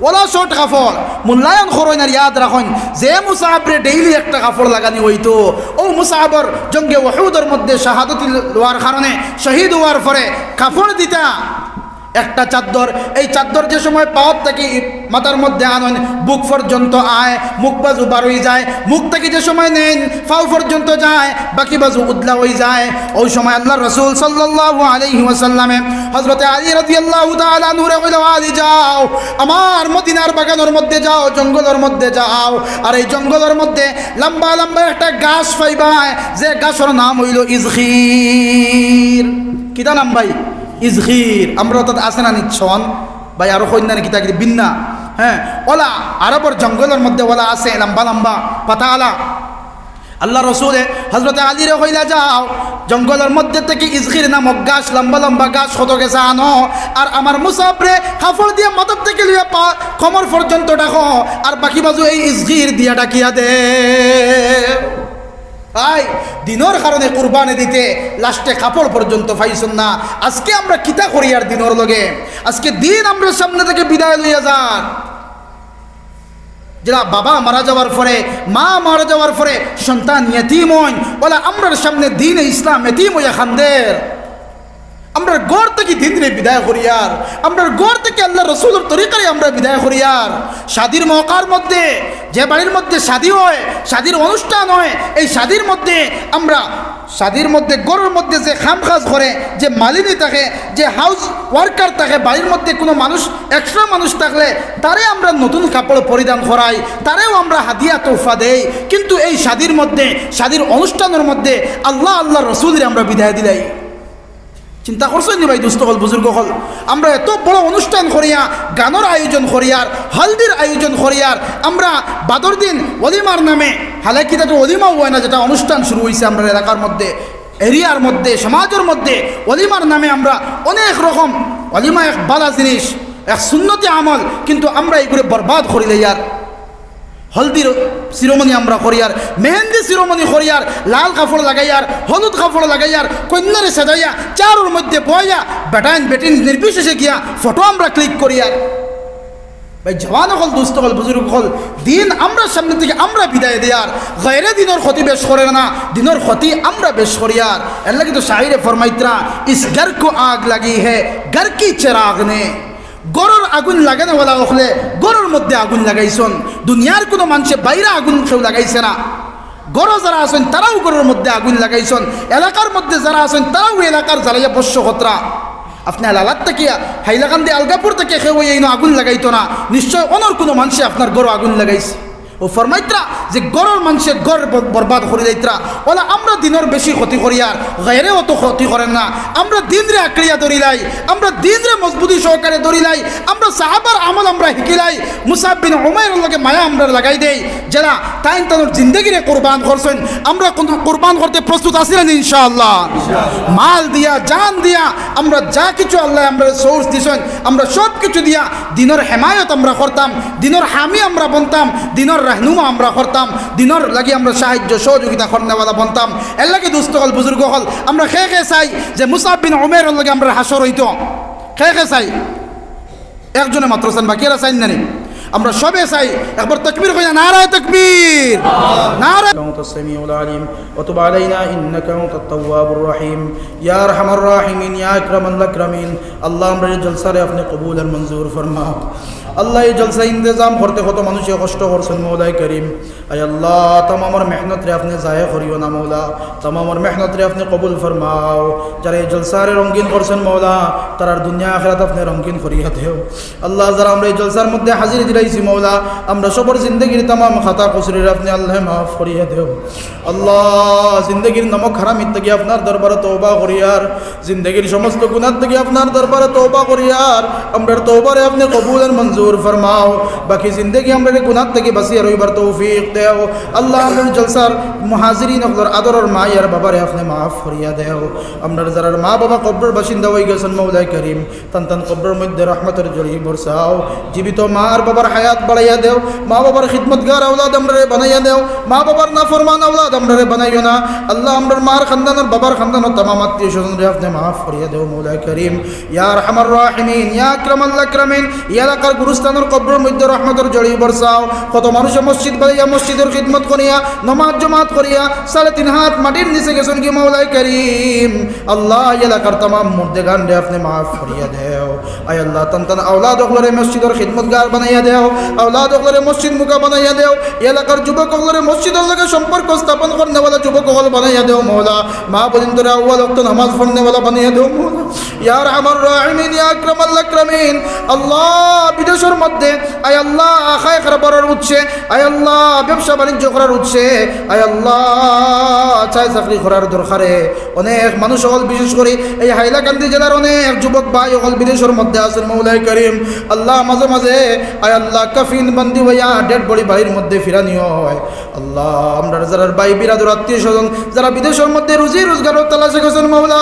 ওলা শর্ট কাপড় মূল্যায়ন করেন। আর ইয়াদ রাখেন, যে মুসআবরে ডেইলি একটা কাপড় লাগানি হইতো, ও মুসআবর জঙ্গে উহুদের মধ্যে শাহাদত লওয়ার কারণে শহীদ হওয়ার পরে কাপড় দিতা একটা চাদর। এই চাদর যে সময় পাওয়ার থেকে মাথার মধ্যে আনেন, বুক পর্যন্ত আয়, মুখ বাজু বার হয়ে যায়, মুখ থেকে যে সময় নেন ফাউ পর্যন্ত যায়, বাকি বাজু উদলা হয়ে যায়। ওই সময় আল্লাহ রাসূল সাল্লাল্লাহু আলাইহি ওয়াসাল্লামে হযরত আলী রাদিয়াল্লাহু তাআলা নূরে কইল, আলী যাও, আমার মদিনার বাগানের মধ্যে যাও, জঙ্গলের মধ্যে যাও, আর এই জঙ্গলের মধ্যে লম্বা লম্বা একটা গাছ পাইবা, যে গাছের নাম হইল ইজখির। কিটা নাম ভাই? ইজখির। আমরা তো আছে না নিচ্ছন ভাই, আরো কন্যা কিতা কি বিন্না, হ্যাঁ, ওলা আরবর জঙ্গলের মধ্যে ওলা আছে লম্বা লম্বা পাতা আলা। আল্লাহ রসুলে হযরত আলী রে কইলা, যাও জঙ্গলের মধ্যে থেকে ইজখির নামক গাছ, লম্বা লম্বা গাছ কত গেছে আনো, আর আমার মুসআব রে কাপড় দিয়ে মাথার থেকে লিয়া কোমর পর্যন্ত ডাকো, আর বাকি বাজু এই ইজখির দিয়া ডাকিয়া দে। ভাই দিনের কারণে কুরবানি দিতে লাস্টে কাপড় পর্যন্ত পাইছেন না। আজকে আমরা কিতা করি আর দিনের লগে? আজকে দিন আমরা সামনে থেকে বিদায় লইয়া যান। যারা বাবা মারা যাওয়ার পরে, মা মারা যাওয়ার পরে সন্তান ইয়েতিম হন, বলে আমরার সামনে দিন ইসলাম এতিম হইয়া খান্দের। আমরা গড় থেকে দিন রে বিদায় করিয়ার, আমরা গড় থেকে আল্লাহ রসুলের তরিকারে আমরা বিদায় করিয়ার। শাদির মৌকার মধ্যে, যে বাড়ির মধ্যে শাদি হয়, শাদির অনুষ্ঠান হয়, এই শাদির মধ্যে আমরা শাদির মধ্যে গড়ের মধ্যে যে খামখাজ করে, যে মালিনী থাকে, যে হাউস ওয়ার্কার থাকে, বাড়ির মধ্যে কোনো মানুষ এক্সট্রা মানুষ থাকলে তারে আমরা নতুন কাপড় পরিধান করাই, তারেও আমরা হাদিয়া তোহফা দেই। কিন্তু এই শাদির মধ্যে, শাদির অনুষ্ঠানের মধ্যে আল্লাহ রসুলের আমরা বিদায় দিলাই। চিন্তা করছেন নি ভাই দুস্থ হল বুজুর্গ হল, আমরা এত বড় অনুষ্ঠান করিয়া, গানের আয়োজন করিয়ার, হলদির আয়োজন করিয়ার, আমরা বাদর দিন অলিমার নামে, হালাকি তাতে অলিমাও হয় না, যেটা অনুষ্ঠান শুরু হয়েছে আমরা এলাকার মধ্যে, এরিয়ার মধ্যে, সমাজের মধ্যে অলিমার নামে আমরা অনেক রকম, অলিমা এক বালা জিনিস, এক সুন্নতি আমল, কিন্তু আমরা এইগুলো বরবাদ করিলে ইয়ার। হলদির শিরোমণি আমরা করিয়ার, মেহেন্দি শিরোমণি করিয়ার, লাল কাপড় লাগাইয়ার, হলুদ কাপড় লাগাইয়ার, কন্যারে সাজাইয়া, চারোর মধ্যে বইয়া, বেটাইন বেটিন নির্বিশেষে গিয়া ফটো আমরা ক্লিক করিয়ার। ভাই জওয়ান হল, দুস্থ হল, বুজুর্গ হল, দিন আমরা সামনে থেকে আমরা বিদায় দেয়ার, গয়রে দিনের ক্ষতি বেশ করে না, দিনের ক্ষতি আমরা বেশ করিয়ার। এর লাগে তো শাহিরে ফরমাইত্রা, ইস ঘর কো আগ লাগি হে ঘর কি চেরাগ নে, গরর আগুন লাগানোওয়ালা হলে গরর মধ্যে আগুন লাগাইছন, দুনিয়ার কোনো মানুষে বাইরে আগুন কেউ লাগাইছে না। গর যারা আছেন তারাও গরর মধ্যে আগুন লাগাইছন, এলাকার মধ্যে যারা আছেন তারাও এলাকার জ্বালাইয়া বস্য খতরা। আপনি আলালাত থেকে হাইলাকান্দি আলগাপুর থেকে কেউ এই আগুন লাগাইতো না, নিশ্চয় অনর কোনো মানুষে আপনার গরো আগুন লাগাইছে। ও ফরমাইত্রা যে গরর মানুষের গর বরবাদ করে যাইত্রা, ওলা আমরা দিনের বেশি ক্ষতি করিয়ার, গায়রে অত ক্ষতি করেন না। আমরা দিনরে আঁকড়িয়া ধরিলাই, আমরা দিনরে মজবুতি সহকারে ধরিলাই, আমরা সাহাবার আমল আমরা শিকিলাই। মুসাব বিন উমাইরের লগে মায়া আমরা লাগাই দেই, যারা তাই তাদের জিন্দগিরে কোরবান করছেন, আমরা কোরবান করতে প্রস্তুত আছি না ইনশাআল্লাহ? মাল দিয়া, জান দিয়া, আমরা যা কিছু আল্লাহ আমরা সোর্স দিছেন, আমরা সব কিছু দিয়া দিনের হেমায়ত আমরা করতাম, দিনের হামি আমরা বনতাম, দিনের রাহনুমা আমরা করতাম, দিনের লাগি আমরা সাহায্য সহযোগিতা করনেওয়ালা বনতাম। এর লাগে দুস্থ হল, বুজুর্গ হল, আমরা খেয়ে চাই যে মুসাব বিন উমাইরের লগে আমরা হাসর হইত, খেয়ে চাই। একজনে মাত্র চান, বাকি এরা চাইন না। আমরা সবে চাই একবার তাকবীর কইয়া, নারায়ে তাকবীর, নারায়ে। আনতা সামিউল আলিম ওয়া তুব আলাইনা ইন্নাকা আনতাত তাওয়াবুর রহিম ইয়া আরহামার রাহিমিন ইয়া আকরামাল আকরামিন। আল্লাহ আমরা এই জলসারে আপনি কবুল আর মঞ্জুর ফরমাও। আল্লাহ এই জলসা ইন্তজাম করতে কত মানুষে কষ্ট করছেন মৌলাই করিম, আয় আল্লাহ তামামর মেহনত রে আপনি জায়ে করিও না মৌলা, তামামর মেহনত রে আপনি কবুল ফরমাও। যারা এই জলসারে রঙ্গিন করছেন মৌলা, তারার দুনিয়া আখিরাত আপনি রঙ্গিন করিয়া দেও। আল্লাহ যারা আমরা এই জলসার মধ্যে হাজির দিলাইছি মৌলা, আমরা সবার জিন্দগির তামাম খাতা কসুরির আপনি আল্লাহ মাফ করিয়া দেও। আল্লাহ জিন্দগির নমক হারামির থেকে আপনার দরবারে তওবা করিয়ার, জিন্দগির সমস্ত গুনাহ থেকে আপনার দরবারে তওবা করিয়ার, আমরা তওবারে আপনি কবুল আর মঞ্জুর ফরমাও। বাকি জিন্দগি আমরা গুনাহ থেকে বাঁচিয়ে রইবার তৌফিক দেও। আল্লাহ আমাদের জলসার মুহাজিরিন আপনার আদরের মা আর বাবারে আপনি মাফ করিয়া দেও। আমরা যারা মা বাবা কবরের বাসিন্দা হয়ে গেছেন মৌলাই করিম, তান তান কবরের মধ্যে রহমতের জড়ি বরসাও। জীবিত মা আর বাবার হায়াত বাড়াইয়া দেও, মা বাবার খিদমতগার আওলাদ আমরা বানাইয়া দেও, মা বাবার নাফরমান আওলাদ আমরা বানাইও না। আল্লাহ আমরা মার খানদানের বাবার খানদানের তামাম আত্মীয় স্বজনরে আপনি মাফ করিয়া দেও মৌলাই করিম ইয়া আরহামার রাহিমিন ইয়া আকরামাল আকরামিন। ইয়া এলাকার গুরুস্থানের কবরের মধ্যে রহমতের জড়ি বরসাও। কত মানুষে মসজিদ বানাইয়া মসজিদের খিদমত করিয়া নমাজ জমাত করিয়া 3.5 হাত মাটির নিচে গেছেন কি মৌলাই করিম। আল্লাহ এলাকার তামাম মুর্দেগান রে আপনি মাফ করিয়া দেও। আয় আল্লাহ তান তান আওলাদ ওগুলোরে মসজিদের খিদমতগার বানাইয়া দেও, আওলাদ ওগুলোরে মসজিদ মুখা বানাইয়া দেও। এলাকার যুবক ওগুলোরে মসজিদের লগে সম্পর্ক স্থাপন করনেওয়ালা যুবক ওগুলো বানাইয়া দেও মৌলা। মা বলিন তোরা আউয়াল ওয়াক্ত নামাজ পড়নেওয়ালা বানাইয়া দেও মৌলা। ইয়া আরহামার রাহিমিন ইয়া আকরামাল আকরামিন। আল্লাহ বিদেশের মধ্যে আয় আল্লাহ খায় খারাপের উৎসে, আয় আল্লাহ ব্যবসা বাণিজ্য করার উৎসে, আয় আল্লাহ চাই চাকরি করার দরকারে অনেক মানুষ হল, বিশেষ করে এই হাইলাকান্দি জেলার অনেক যুবক ভাই হল বিদেশের মধ্যে আছেন মৌলাই করিম। আল্লাহ মাঝে মাঝে আয় আল্লাহ কাফিন বান্দি হইয়া ডেড বডি বাড়ির মধ্যে ফিরানি হয়। আল্লাহ আমরা যারা ভাই বিরাদর আত্মীয় স্বজন যারা বিদেশের মধ্যে রুজি রোজগার তালাশে গেছেন মৌলা,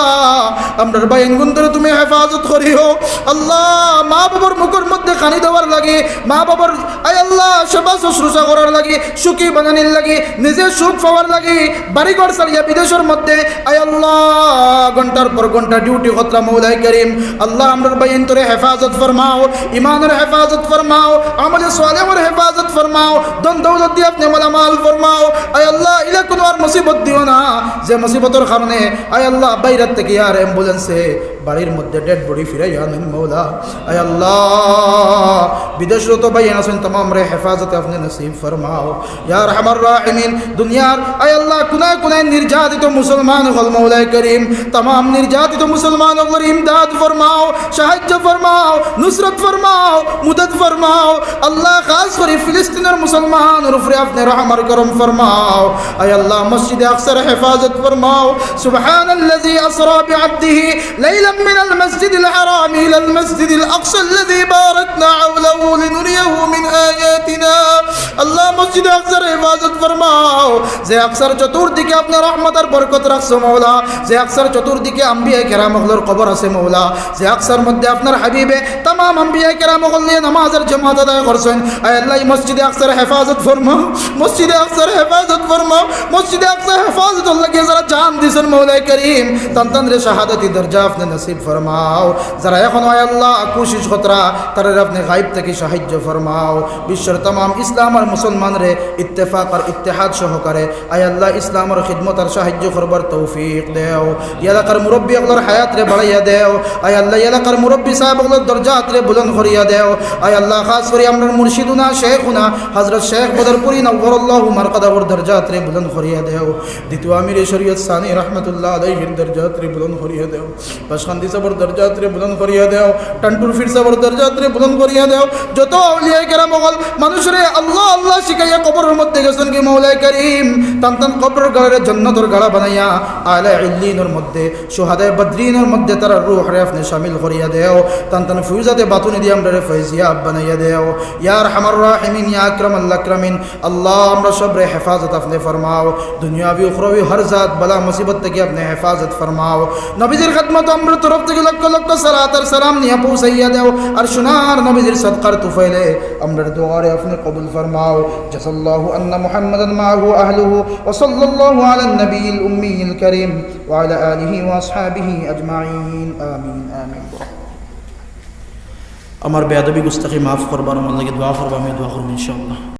আমরা ভাই ইনগুন ধরে তুমি হেফাজত করিও। আল্লাহ মা বাবার মুখের মধ্যে খানি দেওয়ার লাগে, মা বাবার আয় আল্লাহ সেবা শুশ্রূষা করার লাগে, সুখী বানানির লাগে, নিজের সুখ পাওয়ার লাগে বাড়িঘর ছাড়িয়া বিদেশের মধ্যে আয় আল্লাহ ঘন্টার পর ঘন্টা ডিউটি খতরা মৌলাই করিম। আল্লাহ আমরা বাইন তোরে হেফাজত ফরমাও, ইমানের হেফাজত ফরমাও, আমলে সালেহের হেফাজত ফরমাও, দন দৌলত দিয়ে আপনি মালামাল ফরমাও। আয় আল্লাহ ইলা কোনো আর মুসিবত দিও না, যে মুসিবতের কারণে আয় আল্লাহ বাইরের থেকে আর অ্যাম্বুলেন্সে বাড়ির মধ্যে ডেড বডি ফিরাই আনেন মৌলা। আয় আল্লাহ বিদেশরত ভাই আছেন तमाम রে হেফাজতে আপনি নসিব ফরমাও ইয়া আরহামার রাহিমিন। দুনিয়ার আয় আল্লাহ কোনায় কোনায় নির্যাতিত মুসলমান হল মৌলাই করিম, तमाम নির্যাতিত মুসলমান হল ইমদাদ ফরমাও, সাহায্য ফরমাও, নুসরত ফরমাও, মুদদ ফরমাও। আল্লাহ খাস করে ফিলিস্তিনের মুসলমানের উপরে আপনি রহমত করম ফরমাও। আয় আল্লাহ মসজিদে আকসার হেফাজত ফরমাও। সুবহানাল্লাযী আসরা বিআবদিহি লাইলাম من المسجد الحرام إلى المسجد الأقصى الذي باركنا حوله لنريه من آياتنا আল্লাহ মসজিদে আকসার হেফাজত ফরমাও যে আকসার চতুর্দিকে আপনার রহমতের বরকত রাখছো মওলা যে আকসার চতুর্দিকে আম্বিয়া কেরামগুলোর কবর আছে মওলা যে আকসার মধ্যে আপনার হাবিবে তাম আম্বিয়া কেরামগুলো নিয়ে নামাজের জামাত আদায় করছেন আয় আল্লাহ মসজিদে আকসার হেফাজত ফরমাও মসজিদে আকসার হেফাজত ফরমাও মসজিদে আকসার হেফাজত আল্লাহকে যারা জান দিয়েছেন মওলা করিম তানতানরে শাহাদাতি দরজা আপনি নসিব ফরমাও যারা এখন আয় আল্লাহ কোশিশ কতরা তারা আপনি গায়ব থেকে সাহায্য ফরমাও বিশ্বের तमाम ইসলাম আর মুসলমানরে ইত্তেফাক আর ইত্তেহাদ সহকারে আয় আল্লাহ ইসলামের খিদমত আর সাহায্য করবার তৌফিক দেও এলাকার মুরব্বী আগলার হায়াত রে বাড়াইয়া দেও আয় আল্লাহ এলাকার মুরব্বী সাহেব আগলার দরজাত রে বুলন্দ করিয়া দেও আয় আল্লাহ খাস করে আমরা মুর্শিদুনা শেখুনা হযরত শেখ বদরপুরি নওয়ারাল্লাহু মারকাদাহুর দরজাত রে বুলন্দ করিয়া দেও দ্বিতীয় আমির শরীয়ত সানি রহমাতুল্লাহ আলাইহির দরজাত রে বুলন্দ করিয়া দেও বাসখান্দি সাবর দরজাত রে বুলন্দ করিয়া দেও টান্টুর ফির সাবর দরজাত রে বুলন্দ করিয়া দেও যত আউলিয়া কেরাম ওগল মানুষরে আল্লাহ আল্লাহ শিখাইয়া কবরের মধ্যে গেছেন কি মওলা করিম তান কবরের গাড়ে জান্নাতের গাড়া বানাইয়া আলা ইল্লিনের মধ্যে শুহাদায়ে বদরিনের মধ্যে তারা রূহ রে আপনি শামিল করিয়া দেও তান ফিউজাতে বাতুনি দিয়ে আমরা ফয়জিয়া বানাইয়া দেও ইয়া আরহামার রাহিমিন ইয়া আকরামাল আকরামিন আল্লাহ আমরা সবরে হেফাজত আপনি ফরমাও দুনিয়াবি উখরাবি হর জাত বালা মুসিবত থেকে আপনি হেফাজত ফরমাও নবীজির খিদমত আমরা তরফ থেকে লক্ষ লক্ষ সালাত আর সালাম নিয়ে পৌঁছাইয়া দেও আর সোনার নবীজির সদকার তুফাইলে আমরা দোয়ারে আপনি কবুল ফরমাও জাযাল্লাহু আন্না মুহাম্মাদান মাআহু আহলুহু ওয়া সাল্লাল্লাহু আলান নবিয়িল উম্মিয়িল কারীম ওয়া আলা আলিহি ওয়া আসহাবিহি আজমাইন আমিন আমিন আমার বেয়াদবি গুস্তাখি মাফ করবার আমার লাগে দোয়া করব আমি দোয়া করব ইনশাআল্লাহ